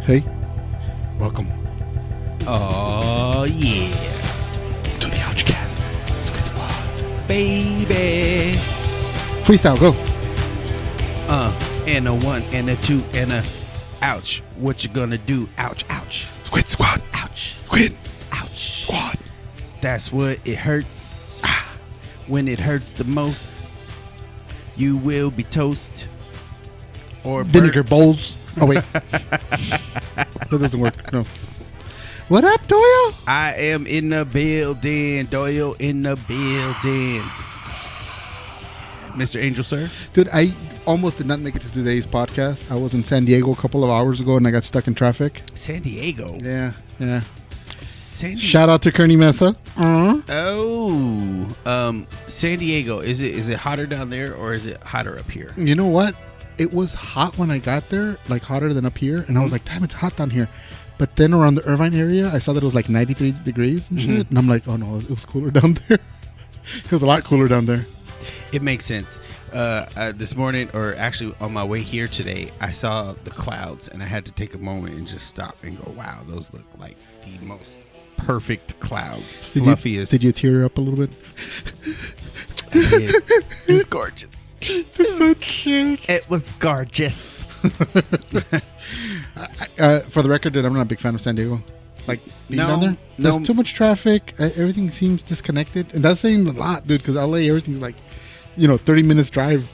Hey, welcome Oh, yeah. to the O.U.C.H cast. Squid Squad. Baby. Freestyle, go. And a one, and a two, and a ouch. What you gonna do? Ouch, ouch. Squid Squad. Ouch. Squid Ouch. Squad. That's what it hurts. When it hurts the most, you will be toast. Or Vinegar bowls. Oh, wait. That doesn't work. No. What up, Doyle? I am in the building. Doyle in the building. Mr. Angel, sir. Dude, I almost did not make it to today's podcast. I was in San Diego a couple of hours ago and I got stuck in traffic. San Diego. Yeah. San Diego. Shout out to Kearney Mesa. San Diego. Is it hotter down there or is it hotter up here? You know what? It was hot when I got there, like hotter than up here. And I was like, damn, it's hot down here. But then around the Irvine area, I saw that it was like 93 degrees and shit. And I'm like, oh no, it was cooler down there. It was a lot cooler down there. It makes sense. This morning, or actually on my way here today, I saw the clouds and I had to take a moment and just stop and go, wow, those look like the most perfect clouds. Fluffiest. Did you tear up a little bit? It was gorgeous. It's so cute. It was gorgeous. For the record, dude, I'm not a big fan of San Diego. Like, being down there, there's too much traffic. Everything seems disconnected. And that's saying a lot, dude, because LA, everything's like, 30 minutes drive.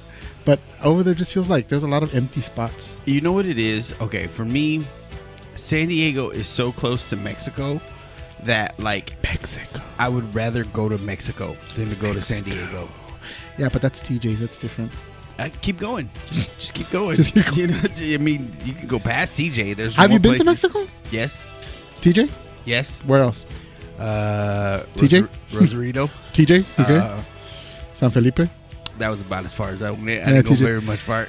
But over there just feels like there's a lot of empty spots. You know what it is? Okay, for me, San Diego is so close to Mexico that, like, Mexico. I would rather go to Mexico than to go to San Diego. Yeah, but that's TJ's. That's different. Keep going. Just keep going. Just keep going. I mean, you can go past TJ. There's Have more you been places. to Mexico? Yes. TJ? Yes. Where else? TJ? Rosarito. TJ? Okay. San Felipe? That was about as far as I went. I Yeah, didn't go TJ. very much far.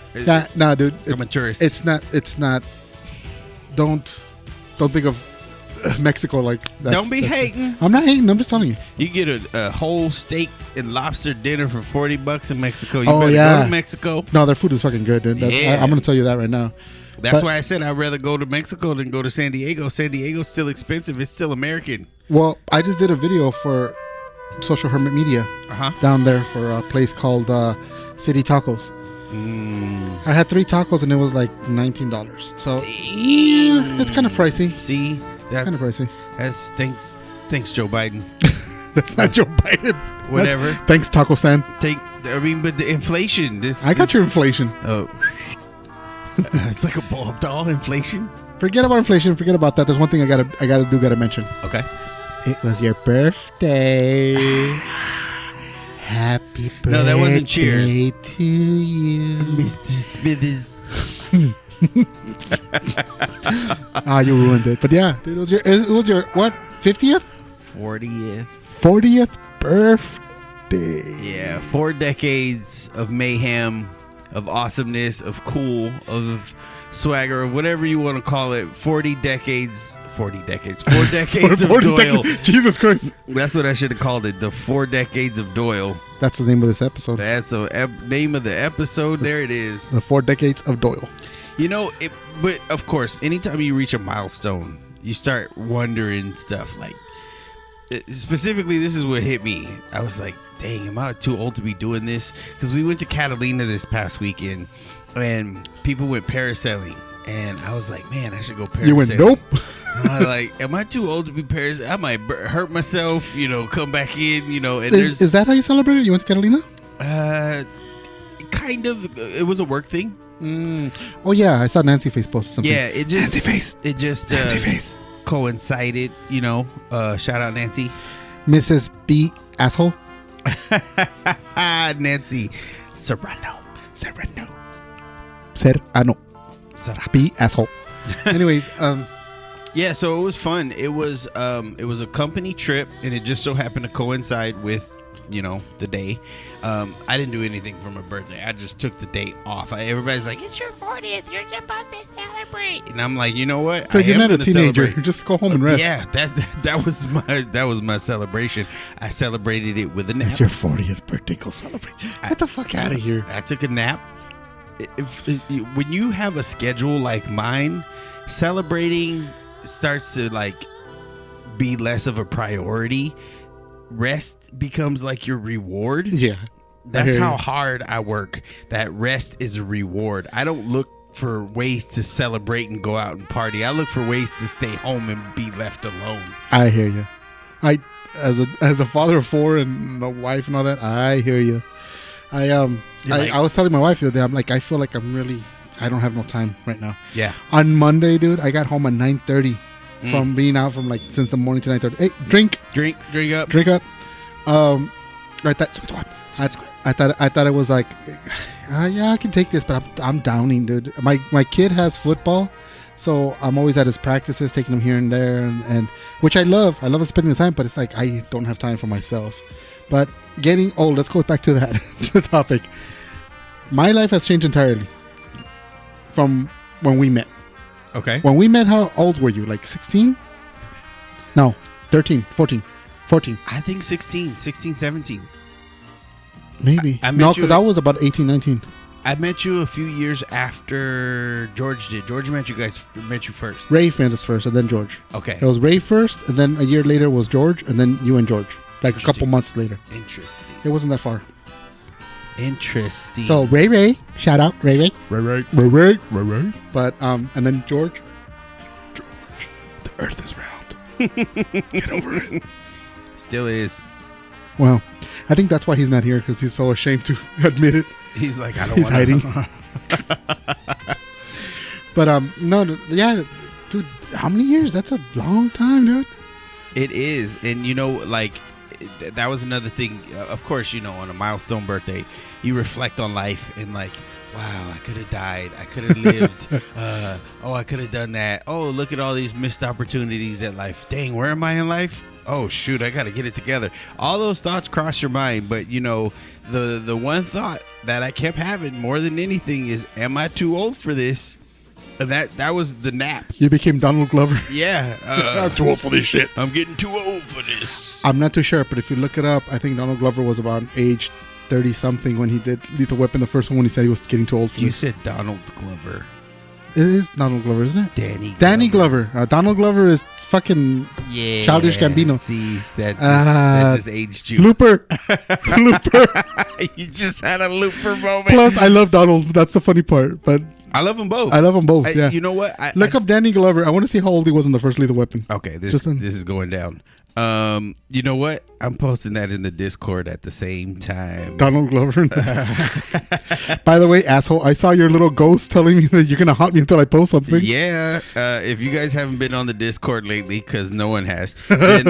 Nah, dude. I'm a tourist. It's not. Don't think of Mexico like that. Don't be hating. I'm not hating. I'm just telling you. You get a whole steak and lobster dinner for $40 in Mexico. You Oh, better yeah. go to Mexico. No, their food is fucking good, dude. Yeah. I'm going to tell you that right now. That's why I said I'd rather go to Mexico than go to San Diego. San Diego's still expensive. It's still American. Well, I just did a video for Social Hermit Media down there for a place called City Tacos. I had 3 tacos and it was like $19. So yeah, it's kind of pricey. See, that's Kind of pricey. That's thanks, Joe Biden. That's not Joe Biden. Whatever. Thanks, Taco Stand. But the inflation. I got your inflation. Oh, it's like a ball doll. Inflation. Forget about inflation. Forget about that. There's one thing I gotta mention. Okay. It was your birthday. Happy birthday. No, that wasn't cheers. To you, Mr. Smithers. You ruined it. But yeah, dude, it was your what? 50th? 40th birthday. Yeah, 4 decades of mayhem, of awesomeness, of cool, of swagger, of whatever you want to call it. 4 decades 4 decades of Doyle. Jesus Christ. That's what I should have called it. The 4 decades of Doyle. That's the name of this episode. That's the name of the episode. There it is. The 4 decades of Doyle. But of course, anytime you reach a milestone, you start wondering stuff like, specifically, this is what hit me. I was like, dang, am I too old to be doing this? Because we went to Catalina this past weekend and people went parasailing. And I was like, man, I should go parasailing. You went, nope. I was like, am I too old to be parasailing? I might hurt myself, come back in, and is that how you celebrated? You went to Catalina? Kind of. It was a work thing. Oh, yeah. I saw Nancy Face post something. Yeah, it just... Nancy Face. It just... Nancy Face. Coincided, shout out Nancy. Mrs. B. Asshole. Nancy Serrano. B. Asshole. Anyways, yeah, so it was fun. It was a company trip, and it just so happened to coincide with the day. I didn't do anything for my birthday. I just took the day off. Everybody's like, it's your 40th, you're supposed to celebrate. And I'm like, you know what? So you're not a teenager. Just go home and rest. Yeah, that was my celebration. I celebrated it with a nap. It's your 40th birthday. Go celebrate. Get the fuck out of here. I took a nap. when you have a schedule like mine, celebrating starts to like be less of a priority. Rest becomes like your reward. Yeah. That's how hard I work. That rest is a reward. I don't look for ways to celebrate and go out and party. I look for ways to stay home and be left alone. I hear you. As a father of 4 and a wife and all that, I hear you. I was telling my wife the other day, I'm like, I feel like I don't have no time right now. Yeah. On Monday, dude, I got home at 9:30 from being out from like since the morning to 9:30. Hey, drink up. I thought Squid Squad. I thought it was like, yeah, I can take this, but I'm downing, dude. My kid has football, so I'm always at his practices, taking him here and there, and which I love. I love spending the time, but it's like I don't have time for myself. But getting old, let's go back to that to the topic. My life has changed entirely from when we met. Okay. When we met, how old were you? Like 16? No, 13, 14. I think 16, 17. Maybe. No, because I was about 18, 19. I met you a few years after George did. George met you first. Ray met us first, and then George. Okay. It was Ray first, and then a year later was George, and then you and George. Like a couple months later. Interesting. It wasn't that far. Interesting. So Ray, shout out Ray. But and then George, the Earth is round. Get over it. Still is. Well, I think that's why he's not here, because he's so ashamed to admit it. He's like, I don't. He's hiding. But no, yeah, dude. How many years? That's a long time, dude. It is, and you know, like that was another thing. Of course, you know, on a milestone birthday, you reflect on life and like, wow, I could have died. I could have lived. I could have done that. Oh, look at all these missed opportunities at life. Dang, where am I in life? Oh, shoot, I got to get it together. All those thoughts cross your mind. But, you know, the one thought that I kept having more than anything is, am I too old for this? And that was the nap. You became Donald Glover. Yeah. I'm too old for this shit. I'm getting too old for this. I'm not too sure, but if you look it up, I think Donald Glover was about age 30-something when he did Lethal Weapon, the first one, when he said he was getting too old for this. You said Donald Glover. It is Donald Glover, isn't it? Danny Glover. Donald Glover is fucking Childish Gambino. See, that just aged you. Looper. You just had a Looper moment. Plus, I love Donald. That's the funny part. But I love them both. Yeah. You know what? Look up Danny Glover. I want to see how old he was in the first Lethal Weapon. Okay, this is going down. You know what? I'm posting that in the Discord at the same time. Donald Glover. By the way, asshole, I saw your little ghost telling me that you're going to haunt me until I post something. Yeah. If you guys haven't been on the Discord lately, because no one has, then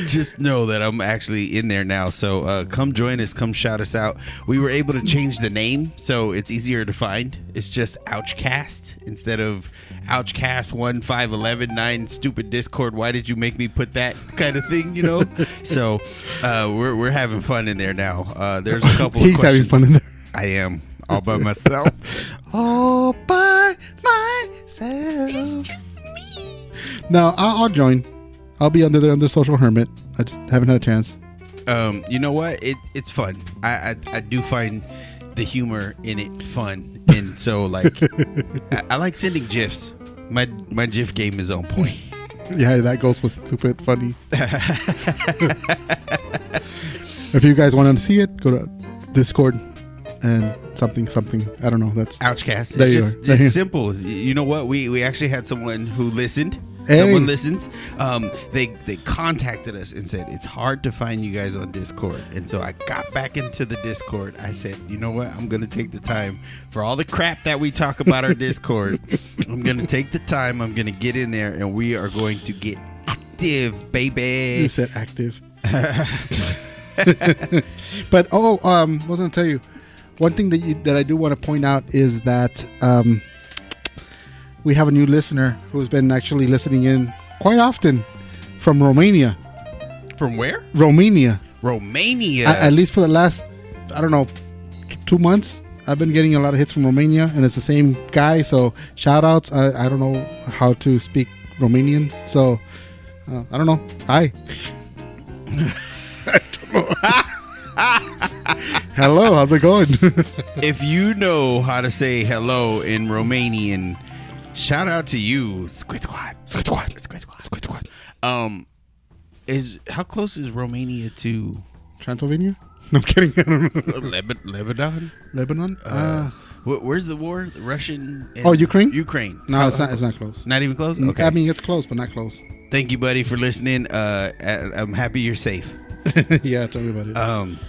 just know that I'm actually in there now. So come join us. Come shout us out. We were able to change the name, so it's easier to find. It's just Ouchcast instead of Ouchcast 15119 stupid Discord. Why did you make me put that kind of thing, you know? So we're having fun in there now. There's a couple He's of questions. having fun in there. I am all by myself. All by myself. It's just me. No, I'll join. I'll be under Social Hermit. I just haven't had a chance. You know what? It's fun. I do find the humor in it fun, and so like I like sending GIFs. My GIF game is on point. Yeah, that ghost was stupid funny. If you guys want to see it, go to Discord and something. I don't know. That's Ouchcast. There you It's are. just simple. You know what? We actually had someone who listened. Hey. Someone listens. They contacted us and said it's hard to find you guys on Discord, and so I got back into the Discord. I said, you know what? I'm gonna take the time for all the crap that we talk about our Discord. I'm gonna take the time. I'm gonna get in there, and we are going to get active, baby. You said active. But what was I gonna tell you? One thing that I do want to point out is that we have a new listener who's been actually listening in quite often from Romania. From where? Romania. At least for the last, I don't know, 2 months. I've been getting a lot of hits from Romania, and it's the same guy. So shout outs. I don't know how to speak Romanian. So I don't know. Hi. I don't know. Hello, how's it going? If you know how to say hello in Romanian, shout out to you, Squid Squad. Squid Squad. Squid Squad. Squid Squad. How close is Romania to Transylvania? No, I'm kidding. I don't know. Lebanon? Lebanon? Where's the war? The Russian? Ukraine? Ukraine. No, it's not. It's not close. Not even close. Okay. I mean, it's close, but not close. Thank you, buddy, for listening. I'm happy you're safe. Yeah, tell me about it.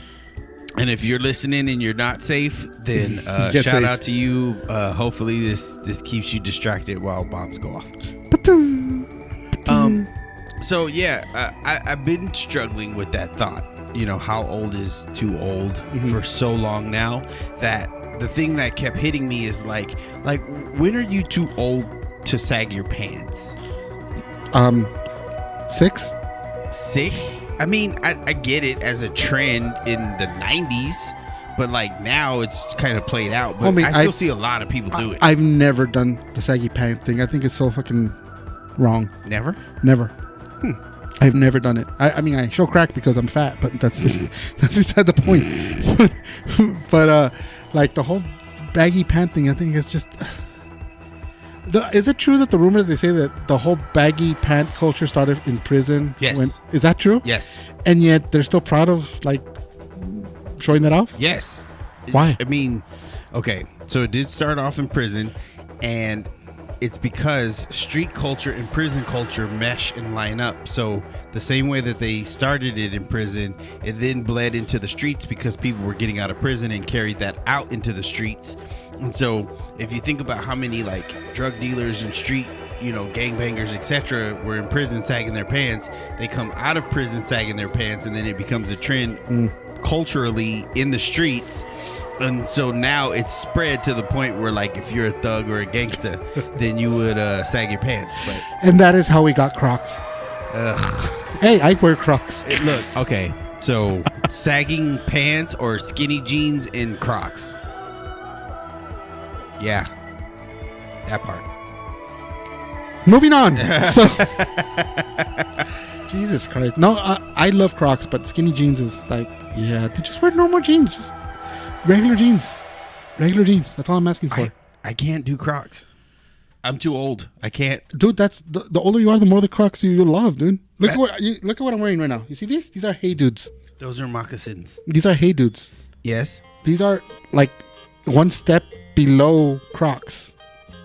And if you're listening and you're not safe, then Get shout safe. out to you. Hopefully this keeps you distracted while bombs go off. So yeah, I've been struggling with that thought. You know, how old is too old for so long now, that the thing that kept hitting me is like when are you too old to sag your pants? 6? 6? I mean, I get it as a trend in the 90s, but like now it's kind of played out. But I still see a lot of people do it. I've never done the saggy pant thing. I think it's so fucking wrong. Never? I've never done it. I mean, I show crack because I'm fat, but that's beside the point. But like the whole baggy pant thing, I think it's just... Is it true that the rumor they say that the whole baggy pant culture started in prison? Yes. Is that true? Yes. And yet they're still proud of like showing that off? Yes. Why? I mean, okay, so it did start off in prison, and it's because street culture and prison culture mesh and line up. So the same way that they started it in prison, it then bled into the streets because people were getting out of prison and carried that out into the streets. And so if you think about how many like drug dealers and street, you know, gangbangers, etc., were in prison sagging their pants, they come out of prison sagging their pants, and then it becomes a trend culturally in the streets. And so now it's spread to the point where, like, if you're a thug or a gangster, then you would sag your pants. And that is how we got Crocs. Hey, I wear Crocs. Look, okay, so sagging pants or skinny jeans in Crocs. Yeah, that part. Moving on. So, Jesus Christ. No, I love Crocs, but skinny jeans is like, yeah, to just wear normal jeans. Just regular jeans. Regular jeans. That's all I'm asking for. I can't do Crocs. I'm too old. I can't. Dude, that's the older you are, the more the Crocs you love, dude. Look at what I'm wearing right now. You see these? These are Hey Dudes. Those are moccasins. These are Hey Dudes. Yes. These are like one step below Crocs.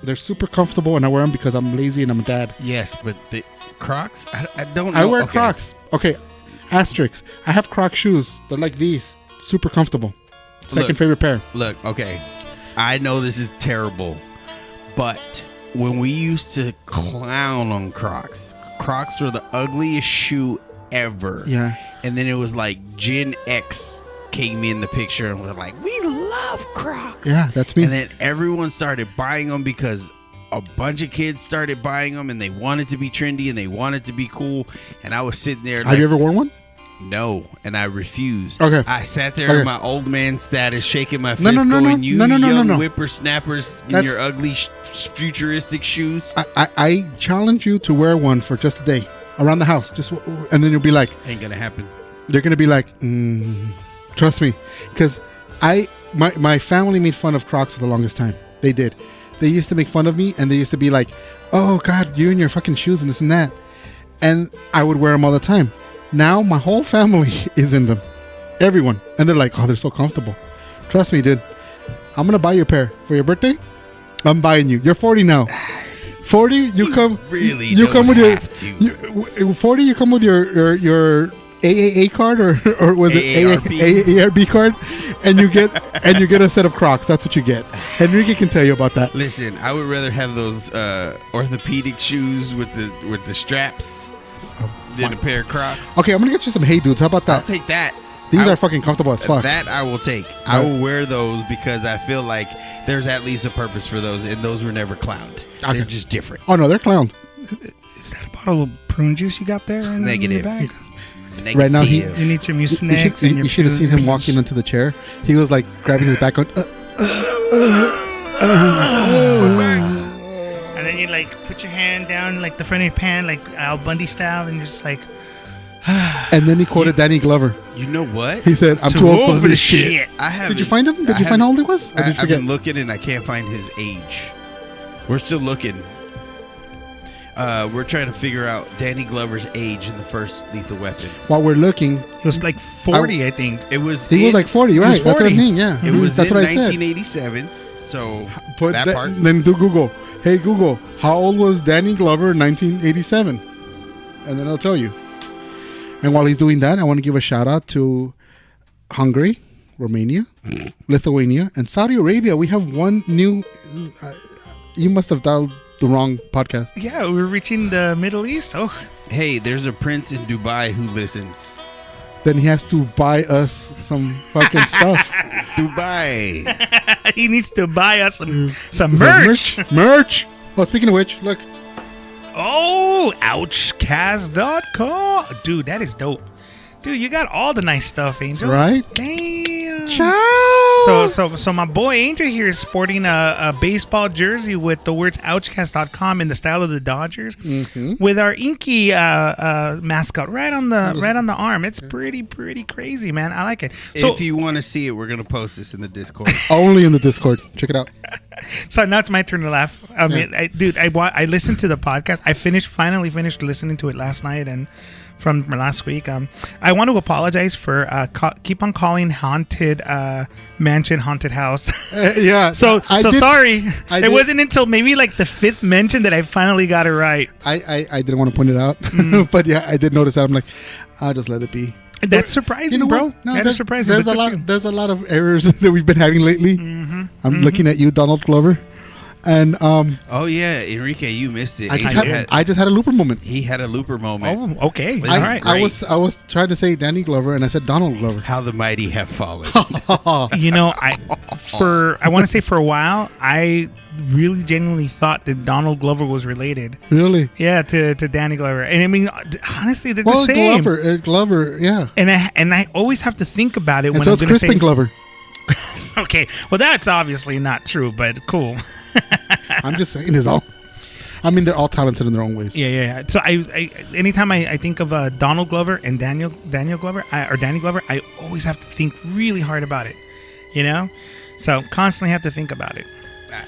They're super comfortable, and I wear them because I'm lazy and I'm a dad. Yes, but the Crocs, I don't know. I wear Crocs. Okay, asterisk. I have Croc shoes. They're like these. Super comfortable. Second favorite pair. Look, okay. I know this is terrible, but when we used to clown on Crocs were the ugliest shoe ever. Yeah. And then it was like Gen X came in the picture and was like, we love Crocs. Yeah, that's me. And then everyone started buying them because a bunch of kids started buying them, and they wanted to be trendy and they wanted to be cool. And I was sitting there like, have you ever worn one? No, and I refused. Okay. I sat there in my old man status, shaking my fist, you whippersnappers in your ugly futuristic shoes. I challenge you to wear one for just a day around the house, and then you'll be like, ain't gonna happen. They're gonna be like, trust me, because my family made fun of Crocs for the longest time. They did. They used to make fun of me, and they used to be like, oh God, you and your fucking shoes and this and that, and I would wear them all the time. Now my whole family is in them, everyone, and they're like, oh, they're so comfortable. Trust me, dude. I'm gonna buy you a pair for your birthday. I'm buying you. You're 40 now. 40, you come with your 40. You come with your AAA card or was it AARB card, and you get a set of Crocs. That's what you get. Enrique can tell you about that. Listen, I would rather have those orthopedic shoes with the straps than a pair of Crocs. Okay, I'm gonna get you some Hey Dudes. How about that? I'll take that. These are fucking comfortable as fuck. That I will take. Right. I will wear those because I feel like there's at least a purpose for those, and those were never clowned. Okay. They're just different. Oh no, they're clowned. Is that a bottle of prune juice you got there in Negative. your bag? Negative. Right now, you need some mucinex. You should have seen him walking into the chair. He was like grabbing his back on. And then you like put your hand down like the front of your pan, like Al Bundy style, and you're just like, And then he quoted Danny Glover. You know what? He said, "I'm too old for this shit." Did you find him? Did you find how old he was? Or did you I've forget? been looking and I can't find his age. We're still looking. We're trying to figure out Danny Glover's age in the first Lethal Weapon. While we're looking, He was like 40, I think. It was. he was like 40, right? 40. That's what I mean. Yeah, It was that's in what I said. 1987. So Put that part. Then do Google. Hey Google, how old was Danny Glover in 1987? And then I'll tell you. And while he's doing that, I want to give a shout out to Hungary, Romania, Lithuania, and Saudi Arabia. We have one new. You must have dialed the wrong podcast. Yeah, we're reaching the Middle East. Oh, Hey, there's a prince in Dubai who listens. Then he has to buy us some fucking stuff. Dubai. he needs to buy us some merch. Merch. Well, speaking of which, look. Oh, ouchcast.com. Dude, that is dope. Dude, you got all the nice stuff, Angel. Right? Damn. Ciao. So my boy Angel here is sporting a baseball jersey with the words ouchcast.com in the style of the Dodgers, with our Inky mascot right on the arm. It's pretty crazy, man. I like it. So If you want to see it, we're going to post this in the Discord. Only in the Discord. Check it out. So now it's my turn to laugh. I mean, I listened to the podcast. I finally finished listening to it last night and from last week. I want to apologize for keep on calling haunted mansion haunted house. Yeah. So sorry. I It did. wasn't until maybe like the fifth mention that I finally got it right. I didn't want to point it out, but yeah, I did notice that. I'm like, I'll just let it be. That's surprising, You know bro. what? No, that is surprising. There's but a good lot. for you. There's a lot of errors that we've been having lately. I'm looking at you, Donald Glover, and Oh, yeah. Enrique, you missed it. I just Angel had I just had a looper moment. he had a looper moment. Oh, okay. All All right. right. I was trying to say Danny Glover, and I said Donald Glover. How the mighty have fallen. You know, I want to say for a while, I really genuinely thought that Donald Glover was related. Really? Yeah, to Danny Glover. And I mean, honestly, they're Well, the same. Glover, yeah. And I always have to think about it And when so I'm it's going to say. Crispin Glover. Okay, well, that's obviously not true, but cool. I'm just saying his all. I mean, they're all talented in their own ways. Yeah. So I anytime I think of Donald Glover and Daniel Glover or Danny Glover, I always have to think really hard about it. You know, so constantly have to think about it.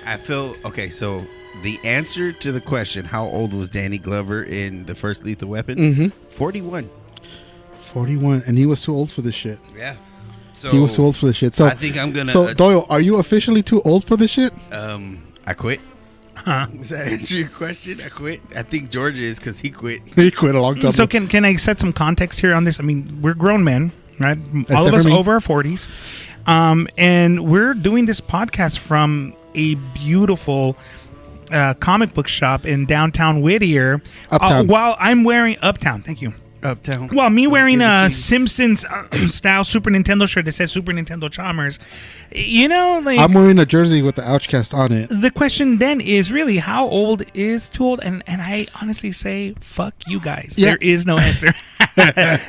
I feel okay. So the answer to the question, how old was Danny Glover in the first Lethal Weapon? 41. 41, and he was too old for this shit. Yeah. So He was too old for this shit. So I think I'm gonna. So Doyle, are you officially too old for this shit? I quit. Does that answer your question? I quit. I think Georgia is because he quit. He quit a long time So ago. can I set some context here on this? I mean, we're grown men, right? All Except of us for me. over our 40s. And we're doing this podcast from a beautiful comic book shop in downtown Whittier. Uptown. While I'm wearing Uptown. Thank you. Uptown. Well, me wearing a Uptown. Simpsons style Super Nintendo shirt that says Super Nintendo Chalmers. You know, like I'm wearing a jersey with the Ouchcast on it. the question then is really how old is too old? And I honestly say, fuck you guys. Yeah. There is no answer.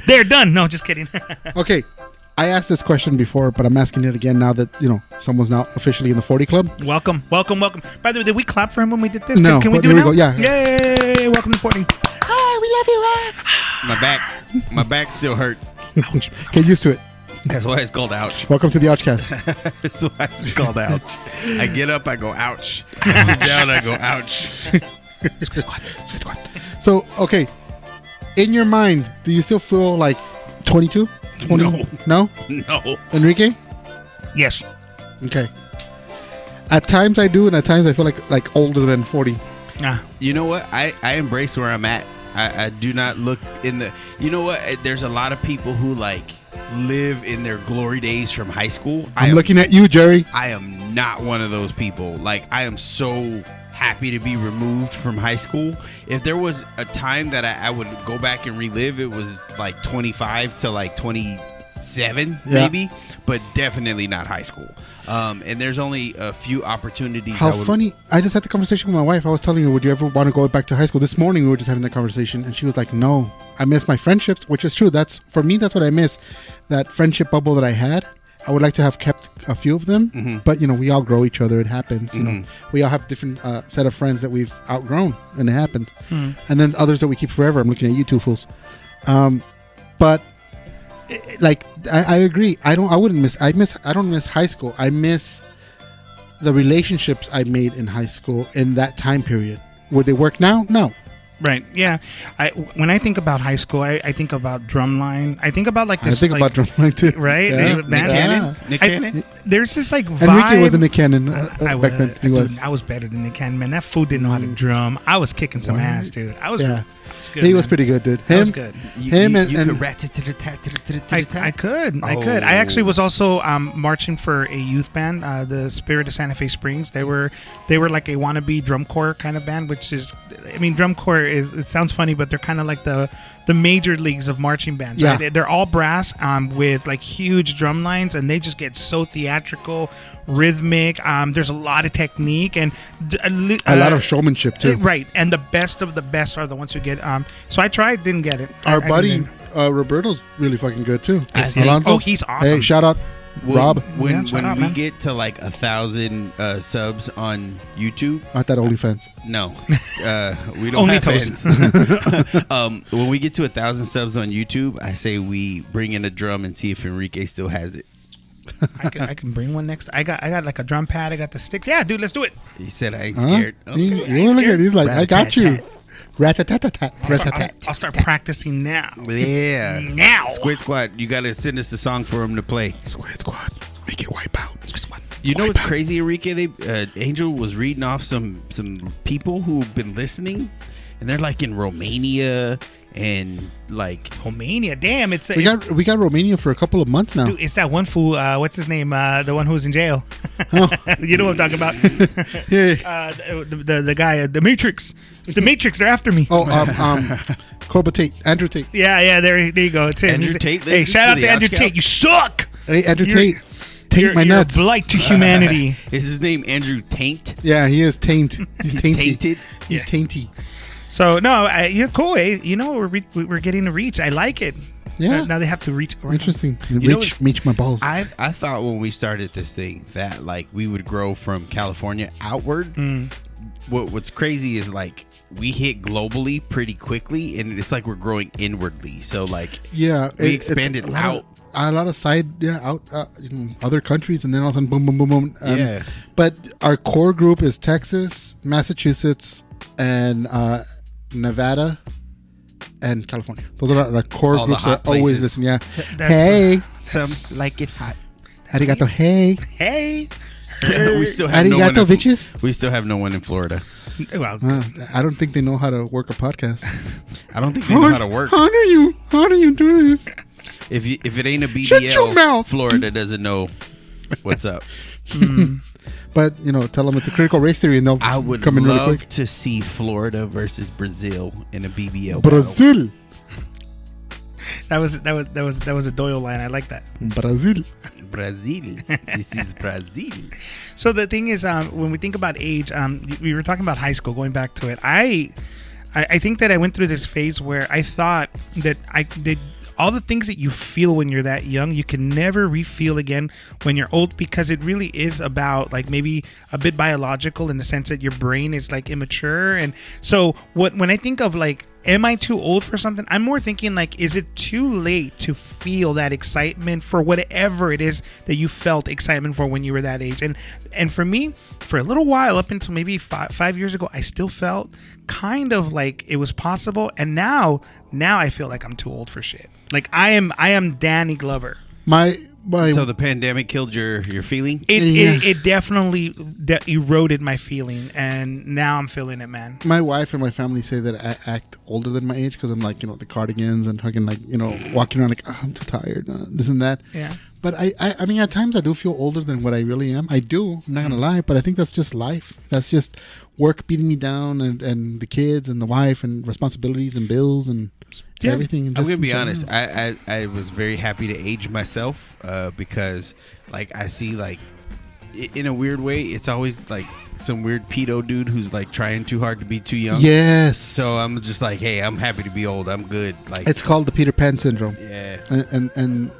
They're done. No, just kidding. Okay, I asked this question before, but I'm asking it again now that, you know, someone's now officially in the 40 club. Welcome. By the way, did we clap for him when we did this? No, Can we but do it here now? we go. Yeah. Yay. Welcome to 40. Hi, we love you. My back still hurts. Ouch. Get used to it. That's why it's called ouch. Welcome to the Ouchcast. That's why it's called ouch. I get up, I go ouch. I sit down, I go ouch. Squid Squad. So, okay, in your mind, do you still feel like 22? 20? No? No. Enrique? Yes. Okay. At times I do, and at times I feel like older than 40. You know what? I embrace where I'm at. I do not look in the. You know what? There's a lot of people who like live in their glory days from high school. I'm looking at you, Jerry. I am not one of those people. Like, I am so happy to be removed from high school. If there was a time that I would go back and relive, it was like 25 to like 27, maybe, but definitely not high school. And there's only a few opportunities. How funny. I just had the conversation with my wife. I was telling her, would you ever want to go back to high school? This morning we were just having that conversation, and she was like, no. I miss my friendships, which is true. That's, for me, that's what I miss. That friendship bubble that I had. I would like to have kept a few of them, but, you know, we all grow each other. It happens. You know, we all have different set of friends that we've outgrown, and it happens. And then others that we keep forever. I'm looking at you two fools. But like I agree. I don't miss high school. I miss the relationships I made in high school in that time period. Would they work now? No. Right. Yeah. When I think about high school, I think about Drumline. I think about like this. I think about Drumline too. Right. Yeah. Nick Cannon. There's this like vibe. Enrique wasn't Nick Cannon back then. He was. I was better than Nick Cannon, man. That fool didn't know how to drum. I was kicking some ass, dude. I was good. He was pretty good, dude. That was good. You could rat I could. I actually was also marching for a youth band, the Spirit of Santa Fe Springs. They were like a wannabe drum corps kind of band, which is, I mean, drum corps is, it sounds funny, but they're kind of like the major leagues of marching bands. Yeah. Right? They're all brass with like huge drum lines, and they just get so theatrical, rhythmic. There's a lot of technique and a lot of showmanship too. Right, and the best of the best are the ones who get. So I tried, didn't get it. Our buddy Roberto's really fucking good too. Alonso? Oh, he's awesome. Hey, shout out Rob. When we get to like 1,000 subs on YouTube, Not that OnlyFans. No, we don't Only have toast. fans. When we get to 1,000 subs on YouTube, I say we bring in a drum and see if Enrique still has it. I can bring one next. I got like a drum pad. I got the sticks. Yeah, dude, let's do it. He said I ain't scared. Okay. You look at. He's like, I got you. Rat-a-tat-tat. I'll start practicing now. Yeah. Now. Squid Squad, you got to send us a song for him to play. Squid Squad, make it wipe out. Squid Squad. You know what's crazy, Enrique? Angel was reading off some people who've been listening, and they're like in Romania and like Romania. Damn, we got Romania for a couple of months now. Dude, it's that one fool. What's his name? The one who's in jail. You know what I'm talking about? Yeah. The guy, the Matrix. It's the Matrix. They're after me. Corba Tate, Andrew Tate. Yeah. There you go. It's him. Andrew Tate. Hey, shout out to Andrew Tate. You suck. Hey, Andrew Tate. Taint my nuts. You're a blight to humanity. Is his name Andrew Taint? Yeah, he is taint. He's tainty. Tainted. He's tainty. So no, you're cool. Eh? You know we're getting to reach. I like it. Yeah. Now they have to reach. Interesting. Reach my balls. I thought when we started this thing that like we would grow from California outward. What's crazy is like we hit globally pretty quickly, and it's like we're growing inwardly. So like we expanded out. A lot of side out in other countries, and then all of a sudden boom boom boom boom. Yeah. But our core group is Texas, Massachusetts, and Nevada and California. Those are our core All groups the hot that always places. listen. Yeah. That's, Some like it hot. Arigato. Hey. Hey. We still have no one. Arigato, bitches. We still have no one in Florida. Well, I don't think they know how to work a podcast. I don't think they know how to work. How do you do this? If it ain't a Shut your BBL, mouth. Florida doesn't know what's up. But tell them it's a critical race theory, and they'll I would come in really love quick. to see Florida versus Brazil in a BBL. battle. Brazil. that was a Doyle line. I like that. Brazil. Brazil. This is Brazil. So the thing is, when we think about age, we were talking about high school. Going back to it, I think that I went through this phase where I thought that I did all the things that you feel when you're that young, you can never re-feel again when you're old, because it really is about like maybe a bit biological in the sense that your brain is like immature. And so when I think of like, am I too old for something? I'm more thinking like, is it too late to feel that excitement for whatever it is that you felt excitement for when you were that age? And for me, for a little while, up until maybe 5 years ago, I still felt kind of like it was possible. And now I feel like I'm too old for shit. Like I am Danny Glover. So the pandemic killed your feeling? It definitely eroded my feeling, and now I'm feeling it, man. My wife and my family say that I act older than my age because I'm like, the cardigans and fucking like, walking around like, oh, I'm too tired, this and that. Yeah. But I mean, at times I do feel older than what I really am. I do. I'm not going to lie, but I think that's just life. That's just work beating me down and the kids and the wife and responsibilities and bills and everything. I'm going to be honest. I was very happy to age myself because like I see like in a weird way, it's always like some weird pedo dude who's like trying too hard to be too young. Yes. So I'm just like, hey, I'm happy to be old. I'm good. Like it's called the Peter Pan syndrome. Yeah. And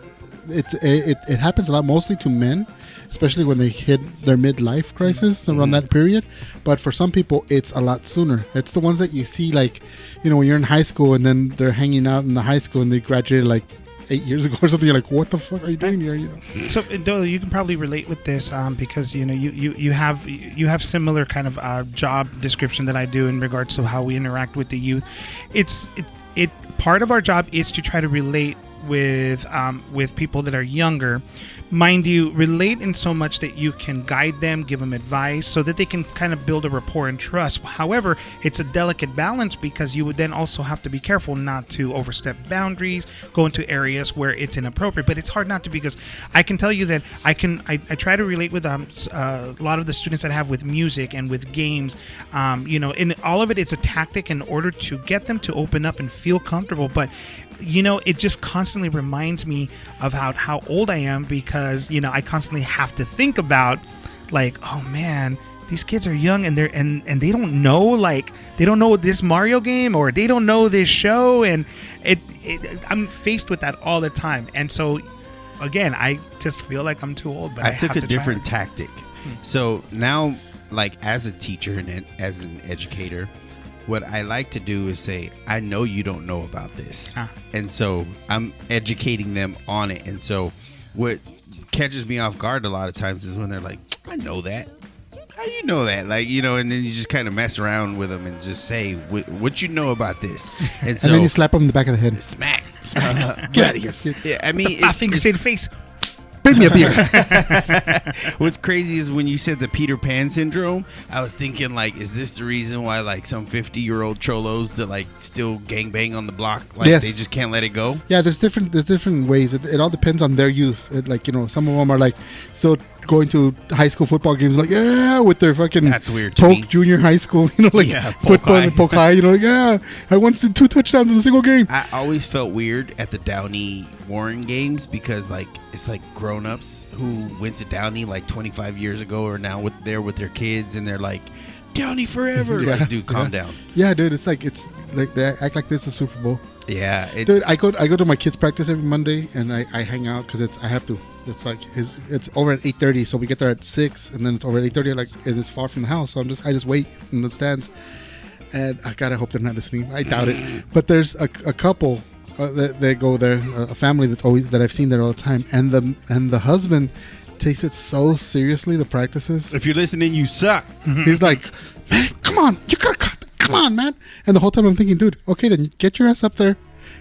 it happens a lot, mostly to men, especially when they hit their midlife crisis around that period. But for some people, it's a lot sooner. It's the ones that you see, like, you know, when you're in high school and then they're hanging out in the high school and they graduated like 8 years ago or something. You're like, what the fuck are you doing here? You know. So Doyle, you can probably relate with this because you know you have similar kind of job description that I do in regards to how we interact with the youth. It part of our job is to try to relate with people that are younger, mind you, relate in so much that you can guide them, give them advice, so that they can kind of build a rapport and trust. However, it's a delicate balance because you would then also have to be careful not to overstep boundaries, go into areas where it's inappropriate. But it's hard not to, because I can tell you that I try to relate with a lot of the students that I have with music and with games. You know, in all of it, it's a tactic in order to get them to open up and feel comfortable. But you know, it just constantly reminds me of how old I am, because, you know, I constantly have to think about, like, oh man, these kids are young and they don't know, like, they don't know this Mario game, or they don't know this show, and I'm faced with that all the time. And so again, I just feel like I'm too old. But I took a different tactic. So now, like, as a teacher and as an educator, what I like to do is say, I know you don't know about this. And so I'm educating them on it. And so what catches me off guard a lot of times is when they're like, I know that. How do you know that? Like, you know, and then you just kind of mess around with them and just say, what you know about this? And so, and then you slap them in the back of the head. Smack. Get out of here. Yeah, I mean, I think you say the face. Bring me a beer. What's crazy is when you said the Peter Pan syndrome, I was thinking, like, is this the reason why, like, some 50-year-old cholos that, like, still gangbang on the block, like, yes. They just can't let it go? Yeah, there's different ways. It all depends on their youth. Like, you know, some of them are like still going to high school football games, like, yeah, with their fucking that's weird to me. Junior high school, you know, like, football and Polk High, you know, like, yeah, I once did 2 touchdowns in a single game. I always felt weird at the Downey Warren games, because, like, it's like grown-ups who went to Downey like 25 years ago are now there with their kids, and they're like, Downey forever. Yeah, like, dude, calm down. Yeah, dude, it's like they act like this is Super Bowl. Yeah, dude, I go to my kids' practice every Monday, and I hang out because I have to. It's like it's over at 8:30, so we get there at 6, and then it's over at 8:30. Like, and it's far from the house, so I just wait in the stands, and I gotta hope they're not listening. I doubt it, but there's a couple that go there, a family that I've seen there all the time, and the husband takes it so seriously, the practices. If you're listening, you suck. He's like, man, come on, you gotta cut. Come on, man. And the whole time I'm thinking, dude, okay, then get your ass up there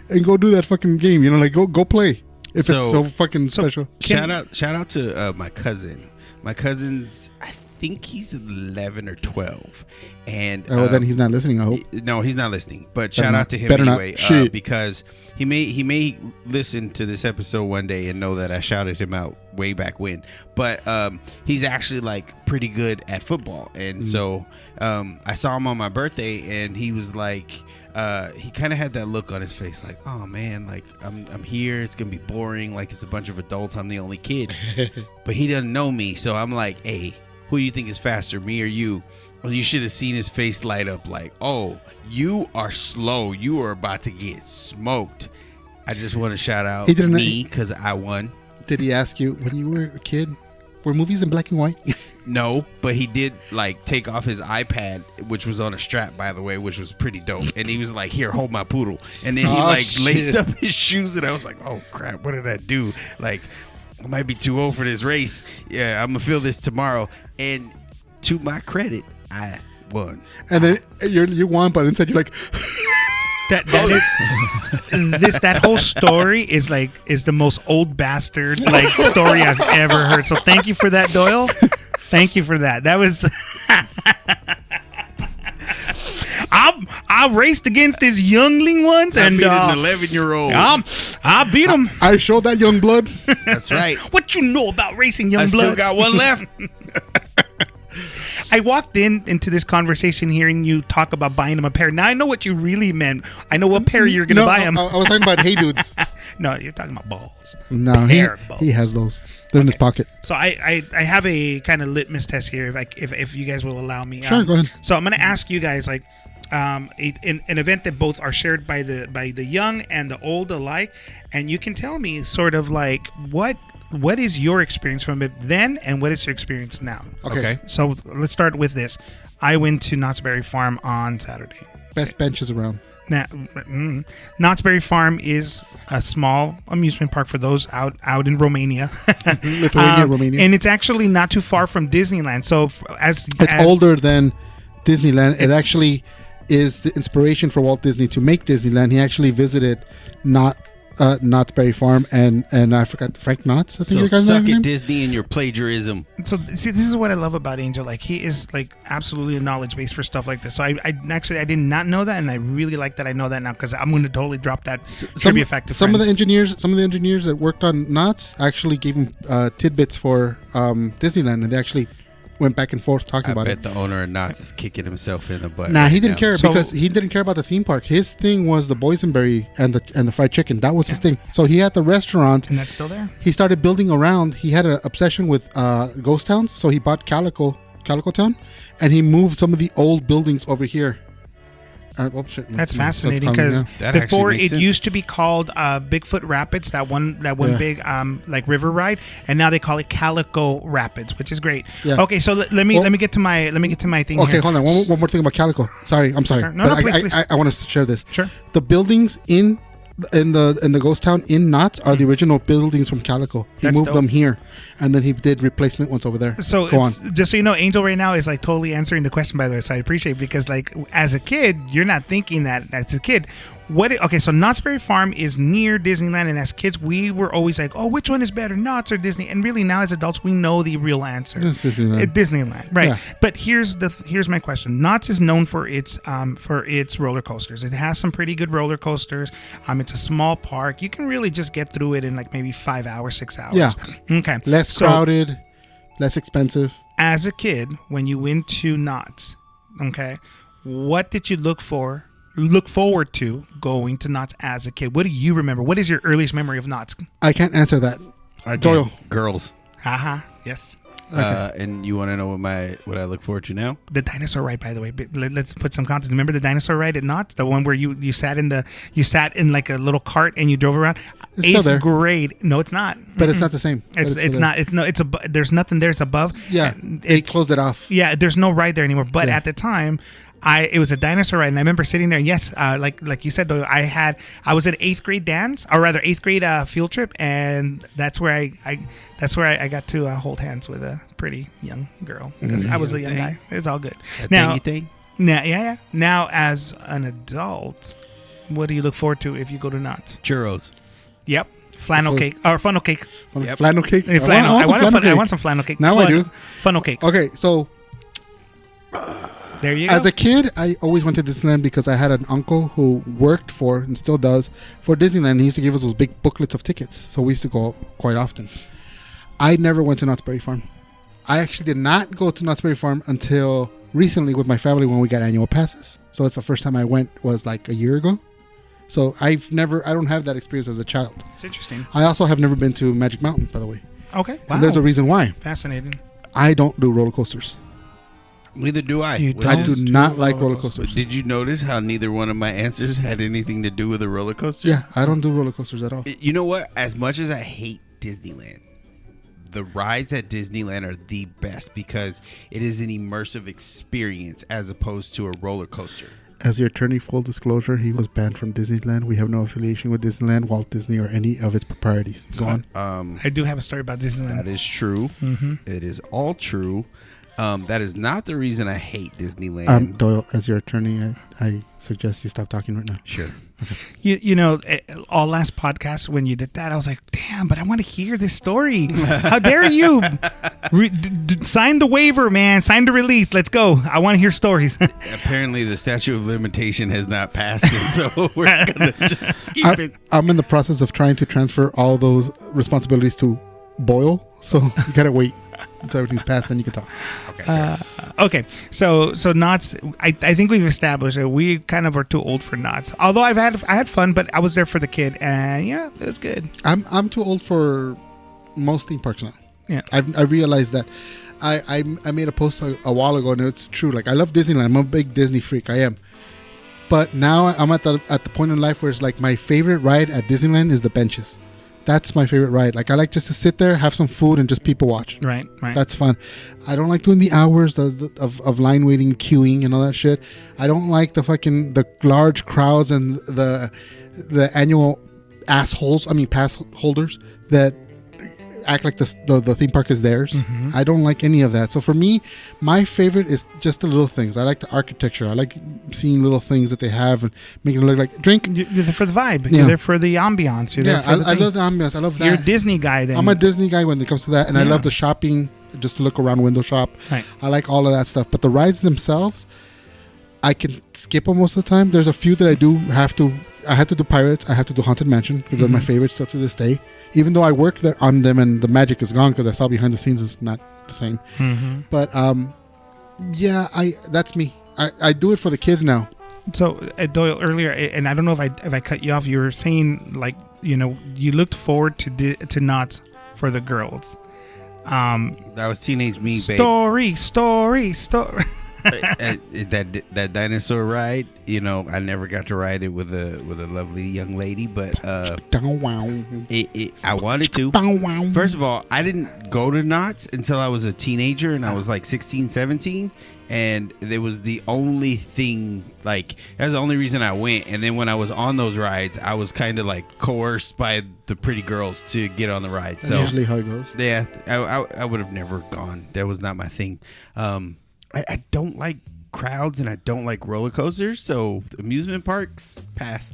and go do that fucking game. You know, like, go play. If it's so fucking special. Shout out to my cousin. My cousin's, I think he's 11 or 12. And then he's not listening, I hope. No, he's not listening. But shout out to him anyway, because he may listen to this episode one day and know that I shouted him out way back when. But he's actually, like, pretty good at football. And so I saw him on my birthday, and he was like, he kind of had that look on his face, like, oh man, like, I'm here, it's gonna be boring, like, it's a bunch of adults, I'm the only kid. But he doesn't know me, so I'm like, hey, who do you think is faster, me or you? Well, you should have seen his face light up, like, oh, you are slow, you are about to get smoked. I just want to shout out me, because I won. Did he ask you, when you were a kid, were movies in black and white? No, but he did, like, take off his iPad, which was on a strap, by the way, which was pretty dope. And he was like, here, hold my poodle. And then he laced up his shoes, and I was like, oh crap, what did I do? Like, I might be too old for this race. Yeah, I'm gonna feel this tomorrow. And to my credit, I won. And then you won, but instead you're like, that whole story is the most old bastard, like, story I've ever heard. So thank you for that, Doyle. Thank you for that. That was I raced against this youngling once, and beat an 11-year-old. I beat him. I showed that young blood. That's right. What you know about racing, young blood? I still got one left. I walked into this conversation hearing you talk about buying him a pair. Now I know what you really meant. I know what pair you're going to buy him. I was talking about Hey Dudes. No, you're talking about balls. No, he has those. They're in his pocket. So I have a kind of litmus test here, if you guys will allow me. Sure, go ahead. So I'm going to ask you guys like an event that both are shared by the young and the old alike, and you can tell me sort of like what is your experience from it then, and what is your experience now? Okay. So let's start with this. I went to Knott's Berry Farm on Saturday. Best benches around. Now, Knott's Berry Farm is a small amusement park for those out in Romania. Romania. And it's actually not too far from Disneyland. So as older than Disneyland. It actually is the inspiration for Walt Disney to make Disneyland. He actually visited Knott's Berry Farm and I forgot Frank Knotts. I think your guy's suck name. at Disney and your plagiarism. So see, this is what I love about Angel. Like he is like absolutely a knowledge base for stuff like this. So I did not know that, and I really like that I know that now because I'm going to totally drop that trivia fact to some of friends. the engineers that worked on Knott's actually gave him tidbits for Disneyland, and they actually went back and forth talking about it. I bet the owner of Knott's is kicking himself in the butt. Nah, he didn't now. care because he didn't care about the theme park. His thing was the boysenberry and the fried chicken. That was his thing. So he had the restaurant. And that's still there? He started building around. He had an obsession with ghost towns. So he bought Calico Town, and he moved some of the old buildings over here. That's fascinating because before it used to be called Bigfoot Rapids, that one big like river ride, and now they call it Calico Rapids, which is great. Yeah. Okay, so let me get to my thing. Okay, here. Hold on. One more thing about Calico. Sorry, I'm sorry. Sure. No, please. I want to share this. Sure. The buildings in the ghost town in Knott's are the original buildings from Calico. He moved them here, and then he did replacement ones over there. So go on. Just so you know, Angel right now is like totally answering the question, by the way. So I appreciate it because like as a kid, you're not thinking that as a kid. So Knott's Berry Farm is near Disneyland, and as kids, we were always like, "Oh, which one is better, Knott's or Disney?" And really, now as adults, we know the real answer. It's Disneyland. Disneyland, right? Yeah. But here's my question: Knott's is known for its roller coasters. It has some pretty good roller coasters. It's a small park. You can really just get through it in like maybe 5 hours, 6 hours. Yeah. Okay. Less crowded, less expensive. As a kid, when you went to Knott's, okay, what did you look forward to going to Knott's as a kid? What do you remember? What is your earliest memory of Knott's? I can't answer that. Doyle. Girls. Haha. Yes. Okay. And you want to know what I look forward to now? The dinosaur ride, by the way. Let's put some context. Remember the dinosaur ride at Knott's, the one where you sat in like a little cart and you drove around. It's still there. 8th grade. No, it's not. But it's not the same. It's not. There's nothing there. It's above. Yeah. They closed it off. Yeah. There's no ride there anymore. But at the time, it was a dinosaur ride, and I remember sitting there. And yes, like you said, I was at 8th grade dance, or rather 8th grade field trip, and that's where I got to hold hands with a pretty young girl because I was a young guy. It was all good. Now, as an adult, what do you look forward to if you go to Knott's? Churros. Yep. Flannel cake or funnel cake. Yep. Flannel cake. I want some flannel cake. Now I do. Funnel cake. Okay, so. There you go. As a kid, I always went to Disneyland because I had an uncle who worked for, and still does, for Disneyland. He used to give us those big booklets of tickets, so we used to go quite often. I never went to Knott's Berry Farm. I actually did not go to Knott's Berry Farm until recently with my family when we got annual passes. So that's the first time I went was like a year ago. So I don't have that experience as a child. It's interesting. I also have never been to Magic Mountain, by the way. Okay. Wow. And there's a reason why. Fascinating. I don't do roller coasters. Neither do I. I do not like roller coasters. Did you notice how neither one of my answers had anything to do with a roller coaster? Yeah, I don't do roller coasters at all. You know what? As much as I hate Disneyland, the rides at Disneyland are the best because it is an immersive experience as opposed to a roller coaster. As your attorney, full disclosure, he was banned from Disneyland. We have no affiliation with Disneyland, Walt Disney, or any of its properties. Go on. I do have a story about Disneyland. That is true. Mm-hmm. It is all true. That is not the reason I hate Disneyland. Doyle, as your attorney, I suggest you stop talking right now. Sure. Okay. You know, all last podcast when you did that, I was like, damn, but I want to hear this story. How dare you? Sign the waiver, man. Sign the release. Let's go. I want to hear stories. Apparently, the statute of limitation has not passed, and so we're going to just keep it. I'm in the process of trying to transfer all those responsibilities to Boyle, so you gotta wait. until everything's passed, then you can talk. Okay. Okay, so knots. I think we've established that we kind of are too old for knots. Although I had fun, but I was there for the kid, and yeah, it was good. I'm too old for most theme parks now. Yeah, I realized that. I made a post a while ago, and it's true. Like, I love Disneyland. I'm a big Disney freak. I am. But now I'm at the point in life where it's like my favorite ride at Disneyland is the benches. That's my favorite ride. Like, I like just to sit there, have some food, and just people watch. Right. That's fun. I don't like doing the hours of line waiting, queuing, and all that shit. I don't like the large crowds and the annual assholes. I mean, pass holders that act like the theme park is theirs. Mm-hmm. I don't like any of that. So for me, my favorite is just the little things. I like the architecture. I like seeing little things that they have and making it look like drink. You're there for the vibe. You're there for the ambiance. You're there for I love the ambiance. I love that. You're a Disney guy then. I'm a Disney guy when it comes to that, and I love the shopping, just to look around, window shop. Right. I like all of that stuff. But the rides themselves, I can skip them most of the time. There's a few that I do have to. I have to do Pirates. I have to do Haunted Mansion because they're my favorites still to this day. Even though I work there on them and the magic is gone because I saw behind the scenes it's not the same. Mm-hmm. But that's me. I do it for the kids now. So Doyle, earlier, and I don't know if I cut you off. You were saying you looked forward to Knott's for the girls. That was teenage me, babe. Story. that dinosaur ride, I never got to ride it with a lovely young lady, but I wanted to. First of all, I didn't go to Knott's until I was a teenager, and I was like 16, 17, and it was the only thing, like, that's the only reason I went. And then when I was on those rides, I was kind of like coerced by the pretty girls to get on the ride. So usually how it goes. Yeah, I would have never gone. That was not my thing. I don't like crowds and I don't like roller coasters, so amusement parks, pass.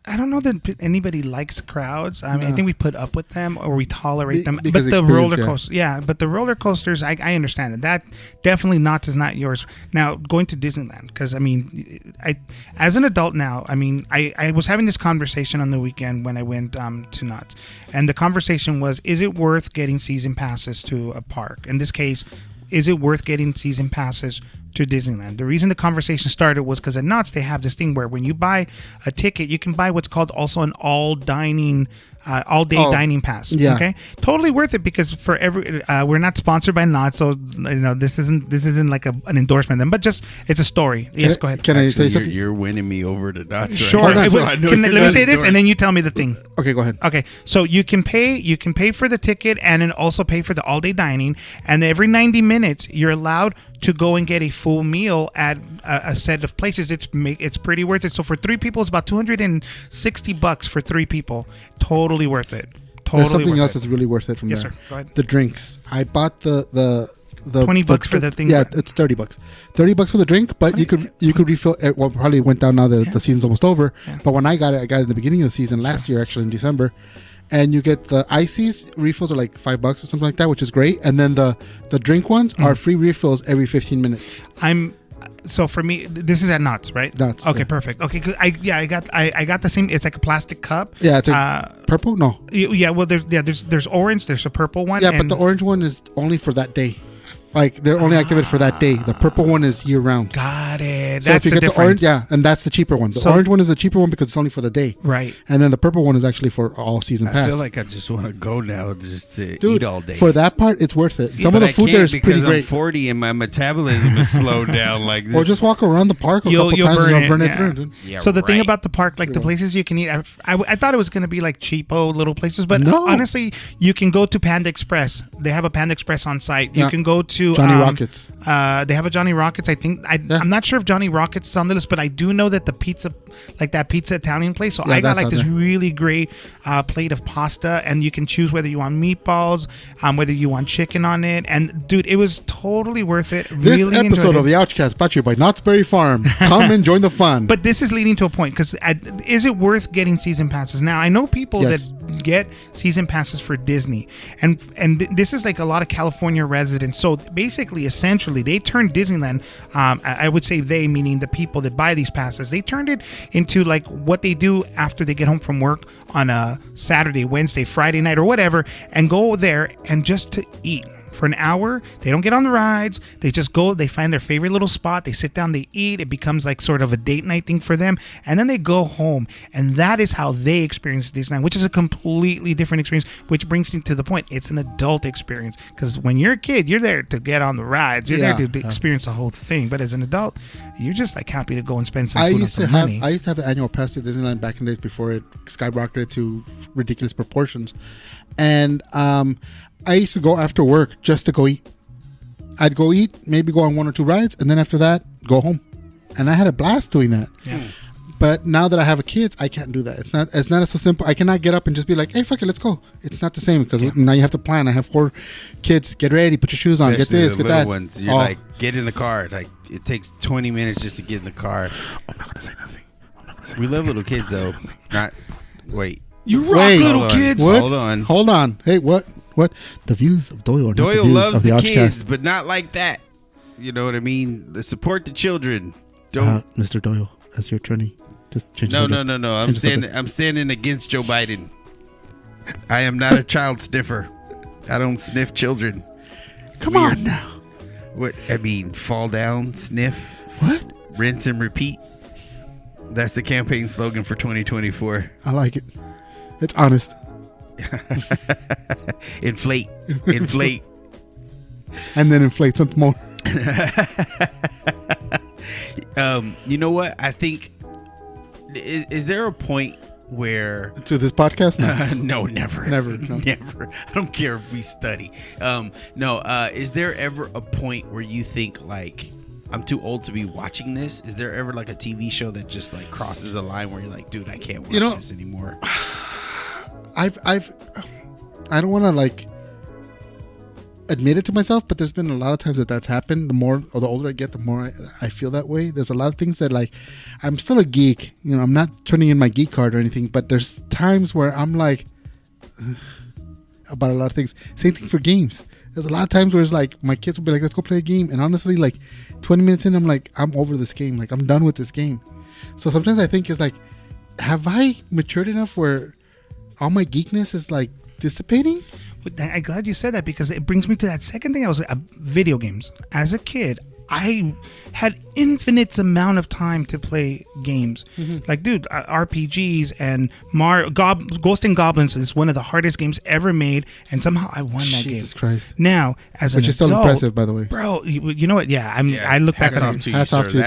I don't know that anybody likes crowds. I mean, I think we put up with them or we tolerate them. But the roller coasters, but the roller coasters, I understand it. That definitely Knott's is not yours. Now, going to Disneyland, because I mean, as an adult now, I mean, I was having this conversation on the weekend when I went to Knott's, and the conversation was, is it worth getting season passes to a park? In this case, is it worth getting season passes to Disneyland? The reason the conversation started was because at Knott's they have this thing where when you buy a ticket, you can buy what's called also an all-day dining pass. Yeah. Okay, totally worth it because for we're not sponsored by Knott's, so this isn't like an endorsement of them, but just it's a story. Yes, go ahead. Can I say something? You're winning me over to Knott's. Sure. Right? Let me say this, and then you tell me the thing. Okay, go ahead. Okay, so you can pay for the ticket and then also pay for the all-day dining, and every 90 minutes you're allowed to go and get a full meal at a set of places. It's pretty worth it. So for 3 people, it's about $260 for 3 people. Totally worth it. There's something else that's really worth it from there. Yes, sir. Go ahead. The drinks. I bought the $20 for the thing. Yeah, it's $30. $30 for the drink, but you could refill it. Well, probably went down now that the season's almost over. Yeah. But when I got it in the beginning of the season last year, actually in December. And you get the ices refills are like $5 or something like that, which is great. And then the drink ones are free refills every 15 minutes. So for me, this is at Knott's, right? Knott's. Okay, yeah. Perfect. Okay, I got the same. It's like a plastic cup. Yeah, it's purple. No. Yeah, well, there's orange. There's a purple one. Yeah, but the orange one is only for that day. Like they're only activated for that day. The purple one is year round. Got it. So That's if you the get the orange, and that's the cheaper one. The orange one is the cheaper one because it's only for the day. Right. And then the purple one is actually for all season pass. I feel like I just want to go now just to eat all day. For that part, it's worth it. Some of the food there is pretty great. I'm 40 and my metabolism is slowed down like this. Or just walk around the park a couple times and you'll burn it through. Yeah, so the thing about the park, like the places you can eat, I thought it was going to be like cheapo little places, but honestly, you can go to Panda Express. They have a Panda Express on site. You can go to Johnny Rockets. They have a Johnny Rockets. I think I'm not sure if Johnny Rockets is on the list, but I do know that the pizza, like that pizza Italian place. So I got like this really great plate of pasta, and you can choose whether you want meatballs, whether you want chicken on it. And dude, it was totally worth it. This episode of the O.U.C.H brought to you by Knott's Berry Farm. Come and join the fun. But this is leading to a point because is it worth getting season passes? Now I know people that get season passes for Disney, and this is like a lot of California residents. So basically, essentially, they turned Disneyland, I would say they, meaning the people that buy these passes, they turned it into like what they do after they get home from work on a Saturday, Wednesday, Friday night or whatever, and go there and just to eat. for an hour. They don't get on the rides. They just go. They find their favorite little spot. They sit down. They eat. It becomes like sort of a date night thing for them, and then they go home. And that is how they experience Disneyland, which is a completely different experience. Which brings me to the point: it's an adult experience, because when you're a kid, you're there to get on the rides. You're there to experience the whole thing. But as an adult, you're just like happy to go and spend some food and some money. I used to have an annual pass to Disneyland back in the days before it skyrocketed to ridiculous proportions, and I used to go after work just to go eat. I'd go eat, maybe go on 1 or 2 rides, and then after that, go home. And I had a blast doing that. Yeah. But now that I have a kids, I can't do that. It's not so simple. I cannot get up and just be like, hey, fuck it, let's go. It's not the same, because now you have to plan. I have 4 kids. Get ready, put your shoes on, Especially get this, the get little that. Ones. You're like, get in the car. Like, it takes 20 minutes just to get in the car. I'm not going to say nothing. We love little kids, though. Wait. You rock, little kids. What? Hold on. Hey, what? The views of Doyle are not the views loves of the the O.U.C.H. kids, but not like that. You know what I mean? Support the children. Don't. Mr. Doyle, as your attorney, just change No. the subject. I'm standing against Joe Biden. I am not a child sniffer. I don't sniff children. Come on now. What? I mean, fall down, sniff. What? Rinse and repeat. That's the campaign slogan for 2024. I like it. It's honest. Inflate. And then inflate something more. You know what? I think, is there a point where to this podcast? No, never. No. Never. I don't care if we study. Is there ever a point where you think like, I'm too old to be watching this? Is there ever like a TV show that just like crosses a line where you're like, dude, I can't watch this anymore? I don't want to like admit it to myself, but there's been a lot of times that's happened. The older I get, the more I feel that way. There's a lot of things that like, I'm still a geek, I'm not turning in my geek card or anything, but there's times where I'm like about a lot of things. Same thing for games. There's a lot of times where it's like my kids will be like, let's go play a game, and honestly, like 20 minutes in, I'm like, I'm over this game. Like, I'm done with this game. So sometimes I think it's like, have I matured enough where all my geekness is like dissipating? I'm glad you said that, because it brings me to that second thing. Video games. As a kid, I had infinite amount of time to play games. Mm-hmm. Like, dude, RPGs and Ghost and Goblins is one of the hardest games ever made, and somehow I won that game. Jesus Christ! Now, as which an is still adult, impressive, by the way, bro. You know what? Yeah, I look back at it. Hats off to you.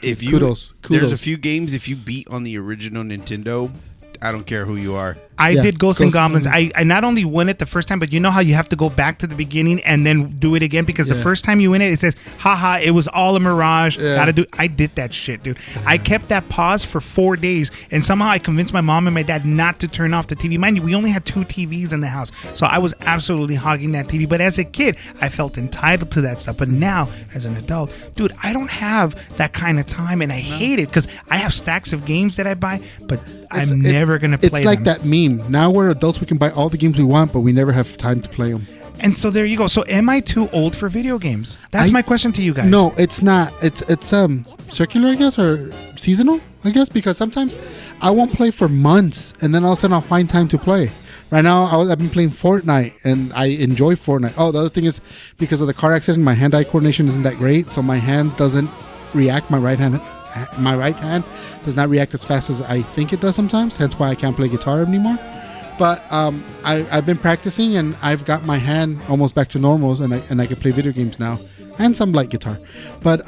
If you, kudos. There's a few games, if you beat on the original Nintendo, I don't care who you are. I did Ghost and Goblins. I not only won it the first time, but you know how you have to go back to the beginning and then do it again, because the first time you win it says, haha, it was all a mirage. I did that shit, dude. I kept that pause for 4 days, and somehow I convinced my mom and my dad not to turn off the TV. Mind you, we only had 2 TVs in the house, so I was absolutely hogging that TV. But as a kid, I felt entitled to that stuff. But now, as an adult, dude, I don't have that kind of time, and I hate it, because I have stacks of games that I buy, but I'm never going to play them. It's like that meme. Now we're adults, we can buy all the games we want, but we never have time to play them. And so there you go. So am I too old for video games? That's my question to you guys. No, it's not. It's circular, I guess, or seasonal, I guess, because sometimes I won't play for months, and then all of a sudden I'll find time to play. Right now, I've been playing Fortnite, and I enjoy Fortnite. Oh, the other thing is, because of the car accident, my hand-eye coordination isn't that great, so my hand doesn't react. My right hand does not react as fast as I think it does sometimes. Hence why I can't play guitar anymore. But I've been practicing, and I've got my hand almost back to normals, and I can play video games now, and some light guitar. But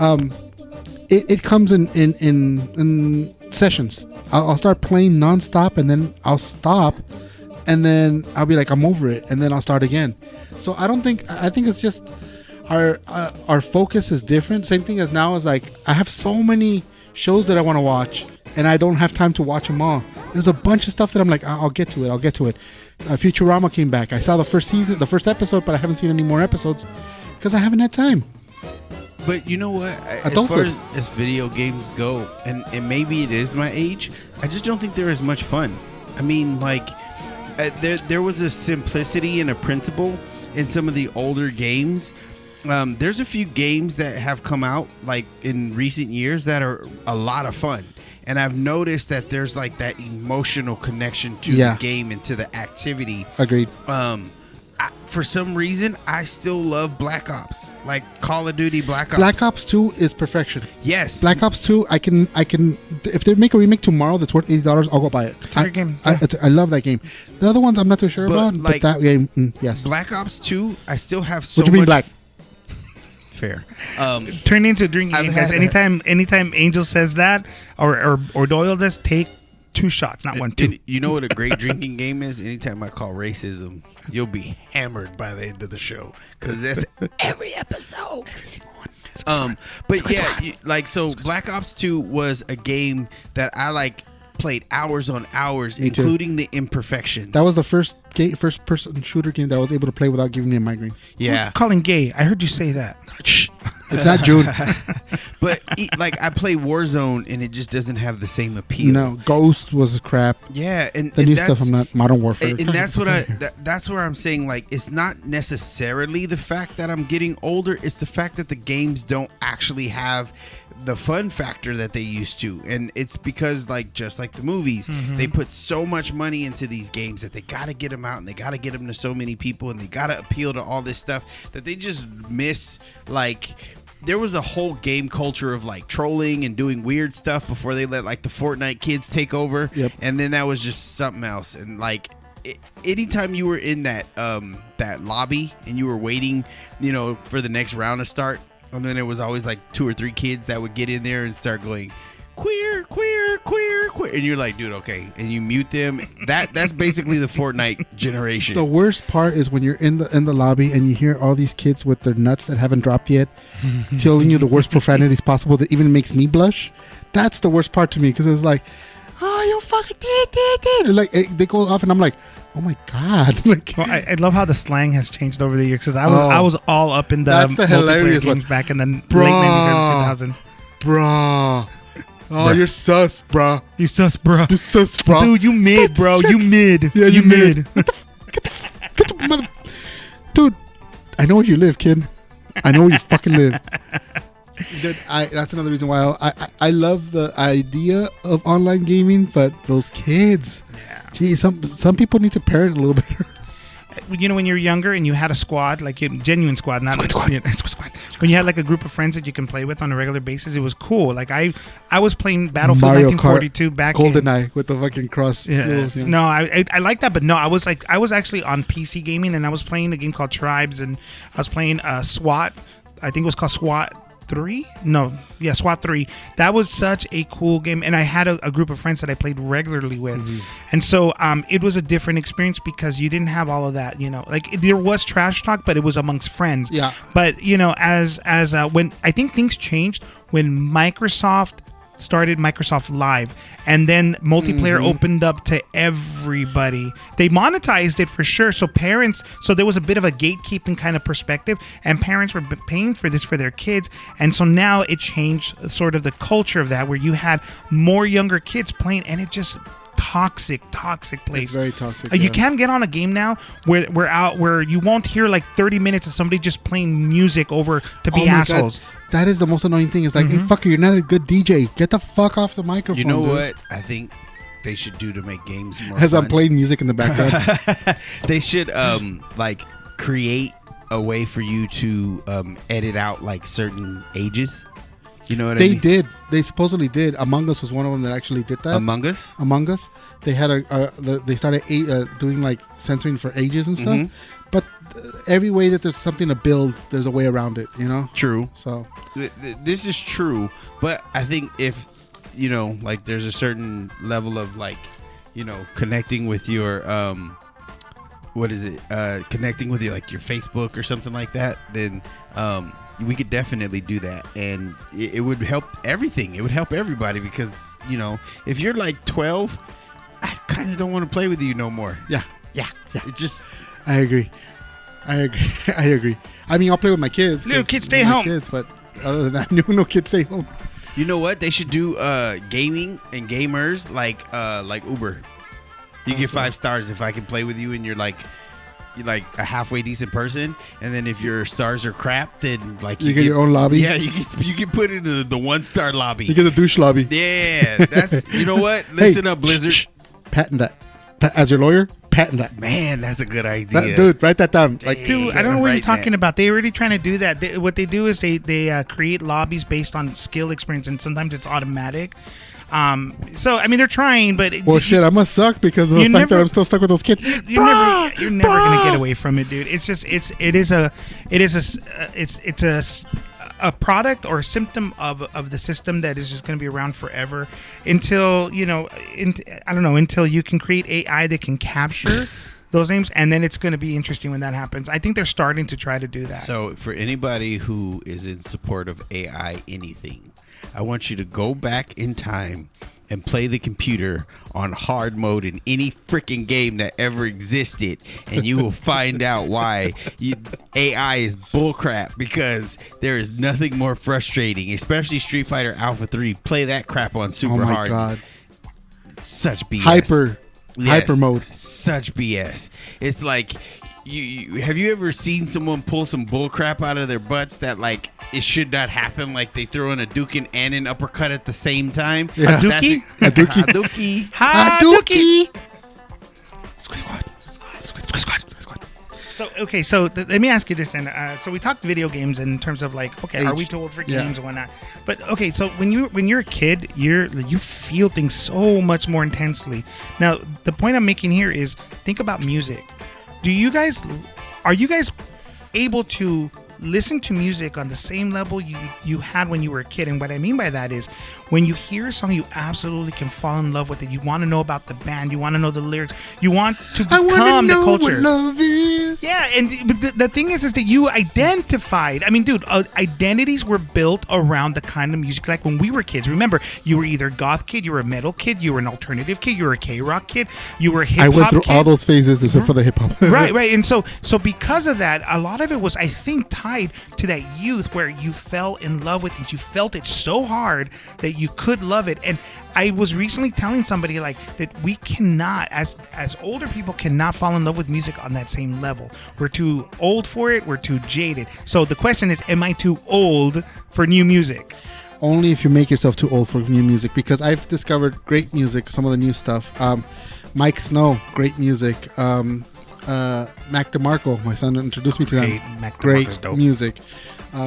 it comes in sessions. I'll start playing nonstop, and then I'll stop, and then I'll be like, I'm over it, and then I'll start again. So I think it's just our focus is different. Same thing as now is like, I have so many shows that I want to watch, and I don't have time to watch them all. There's a bunch of stuff that I'm like, I'll get to it. Futurama came back. I saw the first episode, but I haven't seen any more episodes because I haven't had time. But you know what? As far as video games go, and maybe it is my age, I just don't think they're as much fun. I mean, like, there was a simplicity and a principle in some of the older games. There's a few games that have come out like in recent years that are a lot of fun, and I've noticed that there's like that emotional connection to the game and to the activity. Agreed. for some reason, I still love Black Ops, like Call of Duty Black Ops. Black Ops 2 is perfection. Yes, Black Ops 2. I can. If they make a remake tomorrow that's worth $80, I'll go buy it. It's a good game. I love that game. The other ones I'm not too sure about, like, but that game, yes. Black Ops 2, I still have so What do you mean much. black? Fair. Turn into a drinking game, guys. Anytime Angel says that, or Doyle does, take 2 shots, not 1, 2. You know what a great drinking game is? Anytime I call racism, you'll be hammered by the end of the show because that's every episode. Every single one. But yeah, so Black Ops 2 was a game that I played hours on hours, including the imperfections. That was the first person shooter game that I was able to play without giving me a migraine. Yeah. Who's calling gay? I heard you say that. Shh. It's not June. But I play Warzone and it just doesn't have the same appeal. No, Ghost was crap. Yeah, and The new that's, stuff I'm not. Modern Warfare. and that's what that's where I'm saying, like, it's not necessarily the fact that I'm getting older, it's the fact that the games don't actually have the fun factor that they used to. And it's because, like, just like the movies, they put so much money into these games that they got to get them out and they got to get them to so many people and they got to appeal to all this stuff that they just miss. Like, there was a whole game culture of like trolling and doing weird stuff before they let like the Fortnite kids take over. Yep. And then that was just something else. And like anytime you were in that that lobby and you were waiting, for the next round to start, and then it was always like 2 or 3 kids that would get in there and start going queer, queer, queer, queer, and you're like, dude, okay, and you mute them. That's basically the Fortnite generation. The worst part is when you're in the lobby and you hear all these kids with their nuts that haven't dropped yet telling you the worst profanities possible that even makes me blush. That's the worst part to me, because it's like, oh, you fucking did. And like they go off and I'm like, oh my god. Like, well, I love how the slang has changed over the years, because I was all up in the that's the hilarious games one back in the late 90s, early 2000s. Bruh. Oh, you're sus, bruh. You sus, bro. You sus, bruh. Dude, you mid, bro. You mid. Yeah, you mid. Get the mother. Dude, I know where you live, kid. I know where you fucking live. Dude, that's another reason why I love the idea of online gaming, but those kids. Yeah. Gee, some people need to parent a little better. When you're younger and you had a squad, like a genuine squad, not Squid Squad. Squid Squad. When you had like a group of friends that you can play with on a regular basis, it was cool. Like I was playing Battlefield Mario 1942 back in GoldenEye with the fucking cross. Yeah. Yeah. No, I like that, but no, I was actually on PC gaming, and I was playing a game called Tribes, and I was playing SWAT. I think it was called SWAT 3. SWAT 3. That was such a cool game, and I had a group of friends that I played regularly with, and so it was a different experience because you didn't have all of that. Like there was trash talk, but it was amongst friends. Yeah. But as when I think things changed when Microsoft started Microsoft Live, and then multiplayer opened up to everybody. They monetized it for sure, so there was a bit of a gatekeeping kind of perspective, and parents were paying for this for their kids, and so now it changed sort of the culture of that, where you had more younger kids playing, and it just toxic place. It's very toxic. You can't get on a game now where you won't hear like 30 minutes of somebody just playing music over to be assholes. God. That is the most annoying thing. It's like, hey, fucker, you're not a good DJ. Get the fuck off the microphone. You know dude. what I think they should do to make games more As fun? I'm playing music in the background. They should create a way for you to edit out like certain ages. You know what I mean? They did. They supposedly did. Among Us was one of them that actually did that. Among Us? Among Us. They had they started doing like censoring for ages and stuff. But every way that there's something to build, there's a way around it, True. So This is true, but I think if like there's a certain level of like connecting with your connecting with like your Facebook or something like that, then we could definitely do that, and it would help everything. It would help everybody, because if you're like 12, I kind of don't want to play with you no more. yeah. It just I agree. I mean, I'll play with my kids. Little 'cause kids stay my home. Kids, but other than that, no kids stay home. You know what? They should do gaming and gamers like Uber. You get 5 stars if I can play with you and you're like a halfway decent person, and then if your stars are crap, then like you get your own lobby. Yeah, you get put into the 1-star lobby. You get a douche lobby. Yeah, that's what. Listen up, Blizzard. Patent that. As your lawyer, patent that. Man, that's a good idea. Dude, write that down. Like, dude, I don't know what you're talking about. They're already trying to do that. What they do is they create lobbies based on skill experience, and sometimes it's automatic. So I mean, they're trying, but well, shit, I must suck because of the fact that I'm still stuck with those kids. You're never gonna get away from it, dude. It's just it's a product or a symptom of the system that is just going to be around forever until until you can create AI that can capture those names, and then it's going to be interesting when that happens. I think they're starting to try to do that. So for anybody who is in support of AI anything, I want you to go back in time and play the computer on hard mode in any freaking game that ever existed, and you will find out why AI is bullcrap, because there is nothing more frustrating, especially Street Fighter Alpha 3. Play that crap on super hard. Oh my God. Such BS. Hyper mode. Such BS. It's like, you have you ever seen someone pull some bull crap out of their butts that like it should not happen? Like they throw in a Dukin and an uppercut at the same time. Yeah. Hadouken. Squid Squad. Squid Squad. So okay, so let me ask you this then. So we talked video games in terms of like, okay, are we too old for games and whatnot? But okay, so when you're a kid, you feel things so much more intensely. Now the point I'm making here is think about music. Are you guys able to listen to music on the same level you had when you were a kid? And what I mean by that is when you hear a song, you absolutely can fall in love with it. You want to know about the band. You want to know the lyrics. You want to become the culture. What love is. Yeah, but the thing is that you identified. I mean, dude, identities were built around the kind of music like when we were kids. Remember, you were either goth kid, you were a metal kid, you were an alternative kid, you were a K-rock kid, you were a hip hop kid. I went through all those phases except for the hip hop. Right. And so because of that, a lot of it was, I think, tied to that youth where you fell in love with it. You felt it so hard that you could love it. And I was recently telling somebody like that we cannot, as older people, cannot fall in love with music on that same level. We're too old for it. We're too jaded. So the question is, am I too old for new music? Only if you make yourself too old for new music, because I've discovered great music, some of the new stuff. Mike Snow, great music. Mac DeMarco, my son introduced me to them. Great music.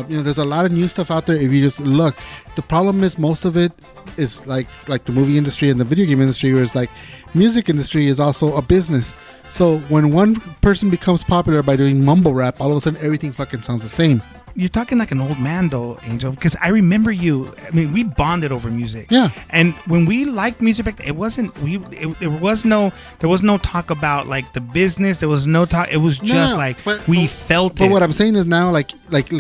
There's a lot of new stuff out there if you just look. The problem is most of it is like the movie industry and the video game industry, where it's like music industry is also a business. So when one person becomes popular by doing mumble rap, all of a sudden everything fucking sounds the same. You're talking like an old man though, Angel, because I remember you. I mean, we bonded over music. Yeah. And when we liked music back then, there was no talk about like the business. There was no talk. It was just we felt it. But what I'm saying is now, like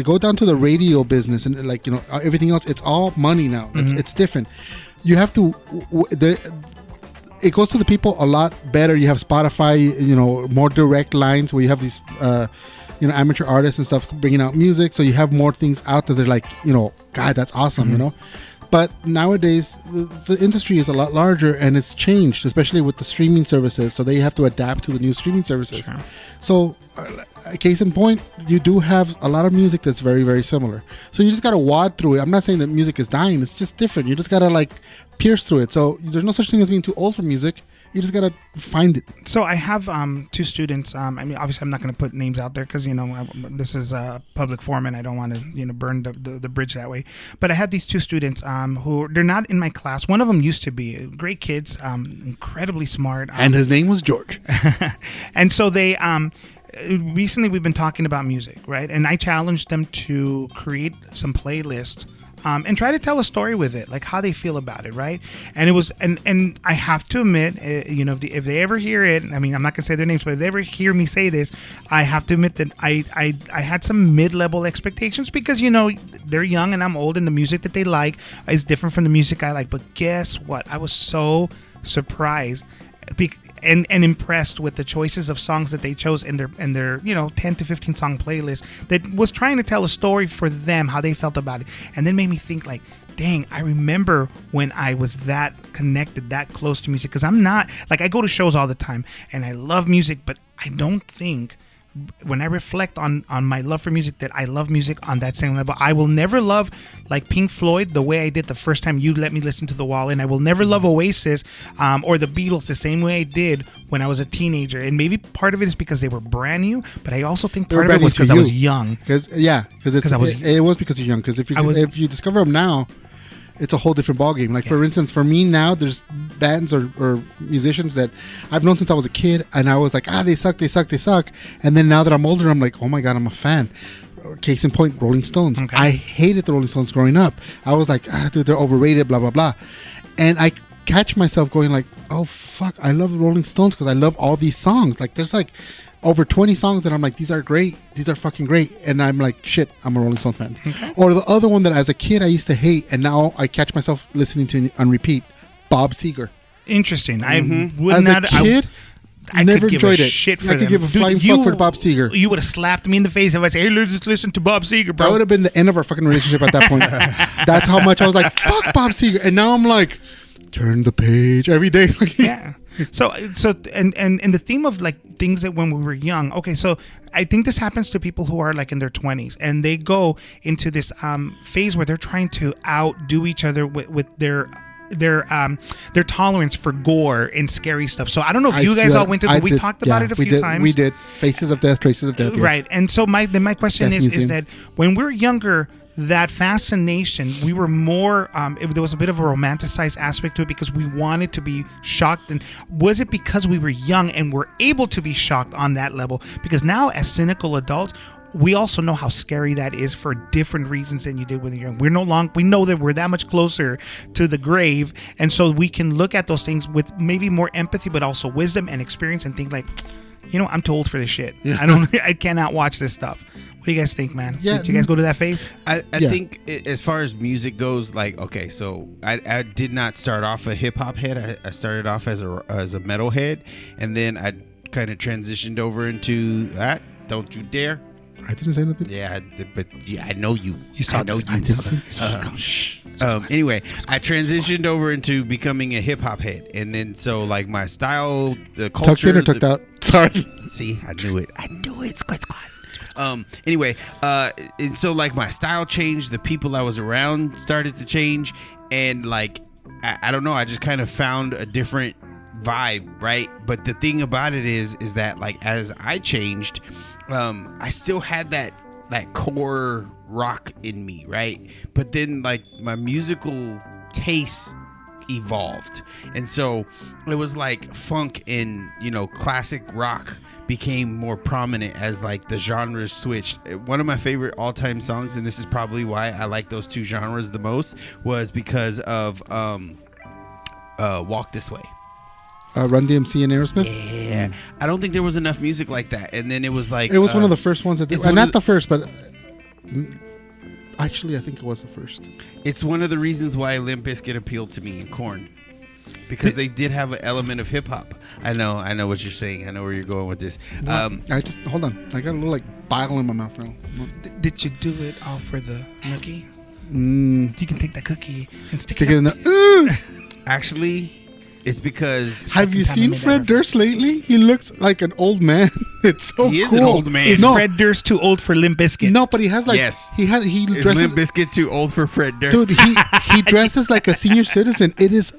go down to the radio business and everything else. It's all money now. Mm-hmm. It's different. You have to. It goes to the people a lot better. You have Spotify, more direct lines where you have these. Amateur artists and stuff bringing out music, so you have more things out there. They're like, God, that's awesome, Mm-hmm. But nowadays, the industry is a lot larger, and it's changed, especially with the streaming services. So they have to adapt to the new streaming services. Sure. So, case in point, you do have a lot of music that's very, very similar. So you just got to wad through it. I'm not saying that music is dying. It's just different. You just got to pierce through it. So there's no such thing as being too old for music. You just gotta find it. So I have two students. I mean, obviously, I'm not going to put names out there because this is a public forum, and I don't want to burn the bridge that way. But I have these two students who they're not in my class. One of them used to be great kids, incredibly smart, and his name was George. And so they recently we've been talking about music, right? And I challenged them to create some playlist. And try to tell a story with it, like how they feel about it, right? And it was, and I have to admit, if they ever hear it, I mean, I'm not gonna say their names, but if they ever hear me say this, I have to admit that I had some mid-level expectations because they're young and I'm old, and the music that they like is different from the music I like. But guess what? I was so surprised. And impressed with the choices of songs that they chose in their 10 to 15 song playlist that was trying to tell a story for them, how they felt about it, and then made me think like, dang, I remember when I was that connected, that close to music, because I'm not like, I go to shows all the time and I love music, but I don't think when I reflect on my love for music, that I love music on that same level. I will never love like Pink Floyd the way I did the first time you let me listen to The Wall, and I will never love Oasis or the Beatles the same way I did when I was a teenager. And maybe part of it is because they were brand new, but I also think part of it was because I was young. Because it was because you're young. Because if you discover them now, it's a whole different ballgame. Like, for instance, for me now, there's bands or musicians that I've known since I was a kid, and I was like, they suck. And then now that I'm older, I'm like, oh my God, I'm a fan. Case in point, Rolling Stones. Okay. I hated the Rolling Stones growing up. I was like, dude, they're overrated, blah, blah, blah. And I catch myself going like, oh, fuck, I love the Rolling Stones because I love all these songs. Like, there's like over 20 songs that I'm like, these are great. These are fucking great. And I'm like, shit, I'm a Rolling Stone fan. Okay. Or the other one that as a kid I used to hate, and now I catch myself listening to on repeat, Bob Seger. Interesting. Mm-hmm. As a kid, I never enjoyed it. Shit for I could them. give a flying fuck for Bob Seger. You would have slapped me in the face if I said, hey, let's just listen to Bob Seger, bro. That would have been the end of our fucking relationship at that point. That's how much I was like, fuck Bob Seger. And now I'm like, turn the page every day. Yeah. So and the theme of like things that when we were young. Okay, so I think this happens to people who are like in their 20s, and they go into this phase where they're trying to outdo each other with their tolerance for gore and scary stuff. So I don't know if you guys all went to we talked about it a few times. We did. Faces of Death, Traces of Death. Yes. Right. And so my question is that when we're younger, that fascination, we were more there was a bit of a romanticized aspect to it because we wanted to be shocked. And was it because we were young and were able to be shocked on that level? Because now as cynical adults, we also know how scary that is for different reasons than you did when you're young. We know that we're that much closer to the grave, and so we can look at those things with maybe more empathy, but also wisdom and experience, and think like, I'm too old for this shit. Yeah. I cannot watch this stuff. What do you guys think, man? Yeah. Did you guys go to that phase? I think as far as music goes, like, okay, so I did not start off a hip hop head. I started off as a metal head, and then I kind of transitioned over into that. Don't you dare. I didn't say nothing. Yeah, but I know you. I know you. Anyway, I transitioned over into becoming a hip hop head, and then so like my style, the culture. Tucked in or tucked out? Sorry. See, I knew it. Squid Squad. Anyway, and so like my style changed. The people I was around started to change, and like I don't know. I just kind of found a different vibe, right? But the thing about it is that like as I changed, I still had that core rock in me, right? But then like my musical taste evolved, and so it was like funk and classic rock became more prominent as like the genres switched. One of my favorite all-time songs, and this is probably why I like those two genres the most, was because of Walk This Way. Run DMC and Aerosmith. Yeah, I don't think there was enough music like that. And then it was like it was one of the first ones that did. Not the first, but actually, I think it was the first. It's one of the reasons why Limp Bizkit appealed to me and Korn, because they did have an element of hip hop. I know what you're saying. I know where you're going with this. I just hold on. I got a little like bile in my mouth now. Did you do it all for the nookie? You can take that cookie and stick it in the. Actually. It's because... Have you seen Fred Durst lately? He looks like an old man. It's so cool. He is an old man. Is Fred Durst too old for Limp Bizkit? No, but he has like... Yes. He is dresses... Limp Bizkit too old for Fred Durst? Dude, he dresses like a senior citizen. It is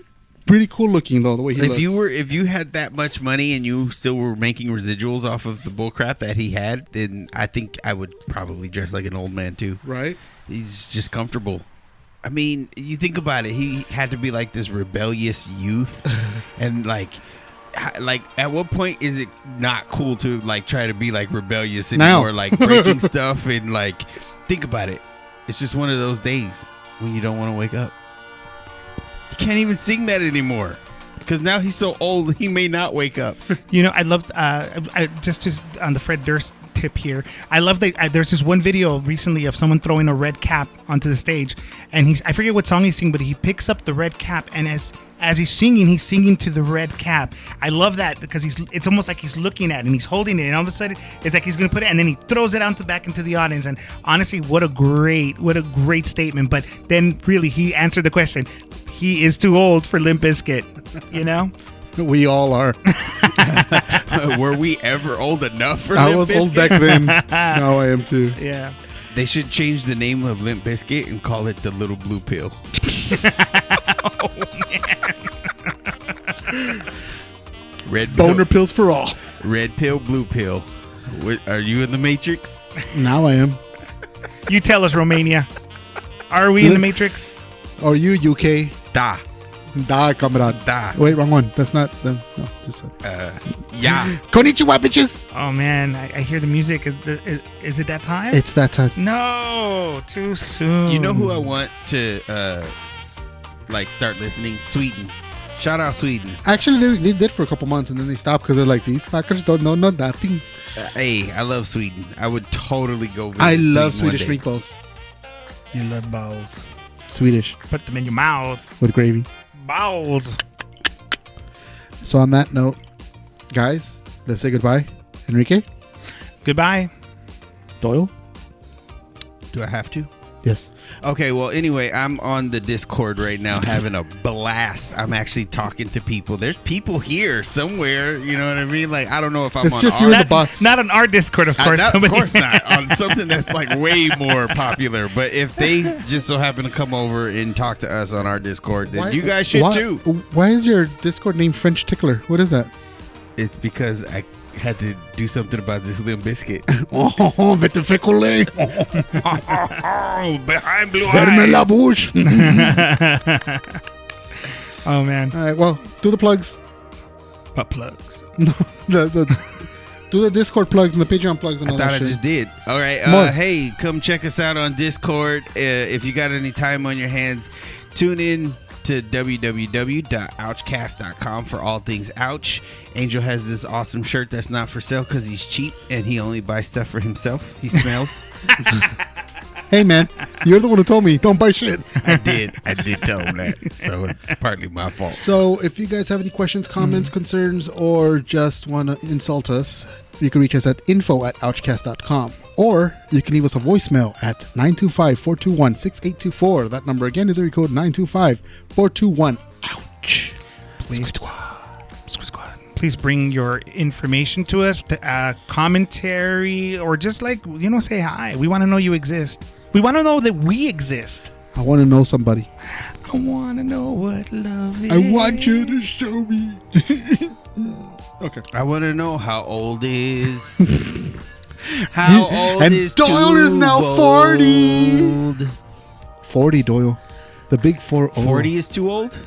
pretty cool looking, though, the way he looks. If you had that much money and you still were making residuals off of the bullcrap that he had, then I think I would probably dress like an old man, too. Right? He's just comfortable. I mean, you think about it. He had to be like this rebellious youth, and like at what point is it not cool to like try to be like rebellious anymore, like breaking stuff and like think about it. It's just one of those days when you don't want to wake up. He can't even sing that anymore because now he's so old he may not wake up. I loved just on the Fred Durst tip here. I love that there's this one video recently of someone throwing a red cap onto the stage, and I forget what song he's singing, but he picks up the red cap, and as he's singing to the red cap. I love that because it's almost like he's looking at it and he's holding it, and all of a sudden it's like he's gonna put it, and then he throws it back into the audience. And honestly, what a great statement. But then really he answered the question. He is too old for Limp Bizkit, We all are. Were we ever old enough for I Limp was old Bizkit? back then. Now I am too. Yeah. They should change the name of Limp Bizkit and call it the Little Blue Pill. Oh man. Red pill, Boner pills for all. red pill, blue pill. Are you in the Matrix? Now I am. You tell us, Romania. Are we in the Matrix? Or you, UK? Da, Da, camarada. da. Wait, wrong one. That's not them. No, this one. Yeah. Konnichiwa, bitches. Oh man, I hear the music. Is it that time? It's that time. No, too soon. You know who I want to start listening? Sweden. Shout out Sweden. Actually, they did for a couple months and then they stopped because they're like, these fuckers don't know nothing. Hey, I love Sweden. I would totally go visit I love Sweden Swedish one day. meatballs. You love balls. Swedish Put them in your mouth. with gravy. Balls. So on that note, guys, let's say goodbye. Enrique? Goodbye. Doyle? Do I have to? Yes. Okay, well, anyway, I'm on the Discord right now having a blast. I'm actually talking to people. There's people here somewhere, you know what I mean? Like, I don't know if I'm It's on just our- you and the bots. Not on our Discord, of course. of course not. On something that's like way more popular. But if they just so happen to come over and talk to us on our Discord, then you guys should too. Why is your Discord name French Tickler? What is that? It's because I had to do something about this Limp Bizkit. Oh, vete fécole. Behind blue Ferme la bouche. Oh man. All right, well, do the plugs. Butt plugs. No, do the Discord plugs and the Patreon plugs and I all thought that I shit. just did. All right. More. Hey, come check us out on Discord. If you got any time on your hands, tune in to www.ouchcast.com for all things ouch. Angel has this awesome shirt that's not for sale because he's cheap and he only buys stuff for himself. He smells. Hey, man, you're the one who told me don't buy shit. I did tell him that. So it's partly my fault. So if you guys have any questions, comments, concerns, or just want to insult us, you can reach us at info@ouchcast.com. Or you can leave us a voicemail at 925-421-6824. That number again is area code 925-421-OUCH. Please. Squid Squad. Please bring your information to us, commentary, or just say hi. We want to know you exist. We want to know that we exist. I want to know somebody. I want to know what love is. I want you to show me. Okay. I want to know how old is. How old And is Doyle too is now 40. old? 40, Doyle. The big 40. 40 is too old?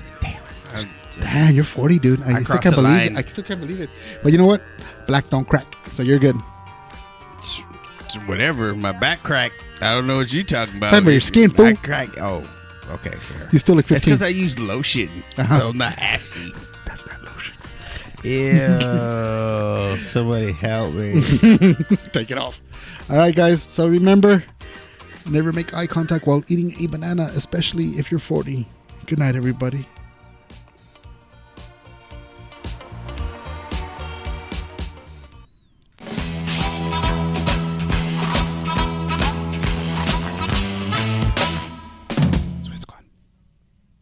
Damn, you're 40, dude. I still crossed can't the believe line. it. I still can't believe it. But you know what? Black don't crack. So you're good. Whatever. My back crack. I don't know what you're talking about. Talking about your skin, fool. Back crack. Oh, okay, fair. You still look That's 15. because I use lotion, so not ashy. That's not lotion. Ew. Somebody help me. Take it off. All right, guys. So remember, never make eye contact while eating a banana, especially if you're 40. Good night, everybody.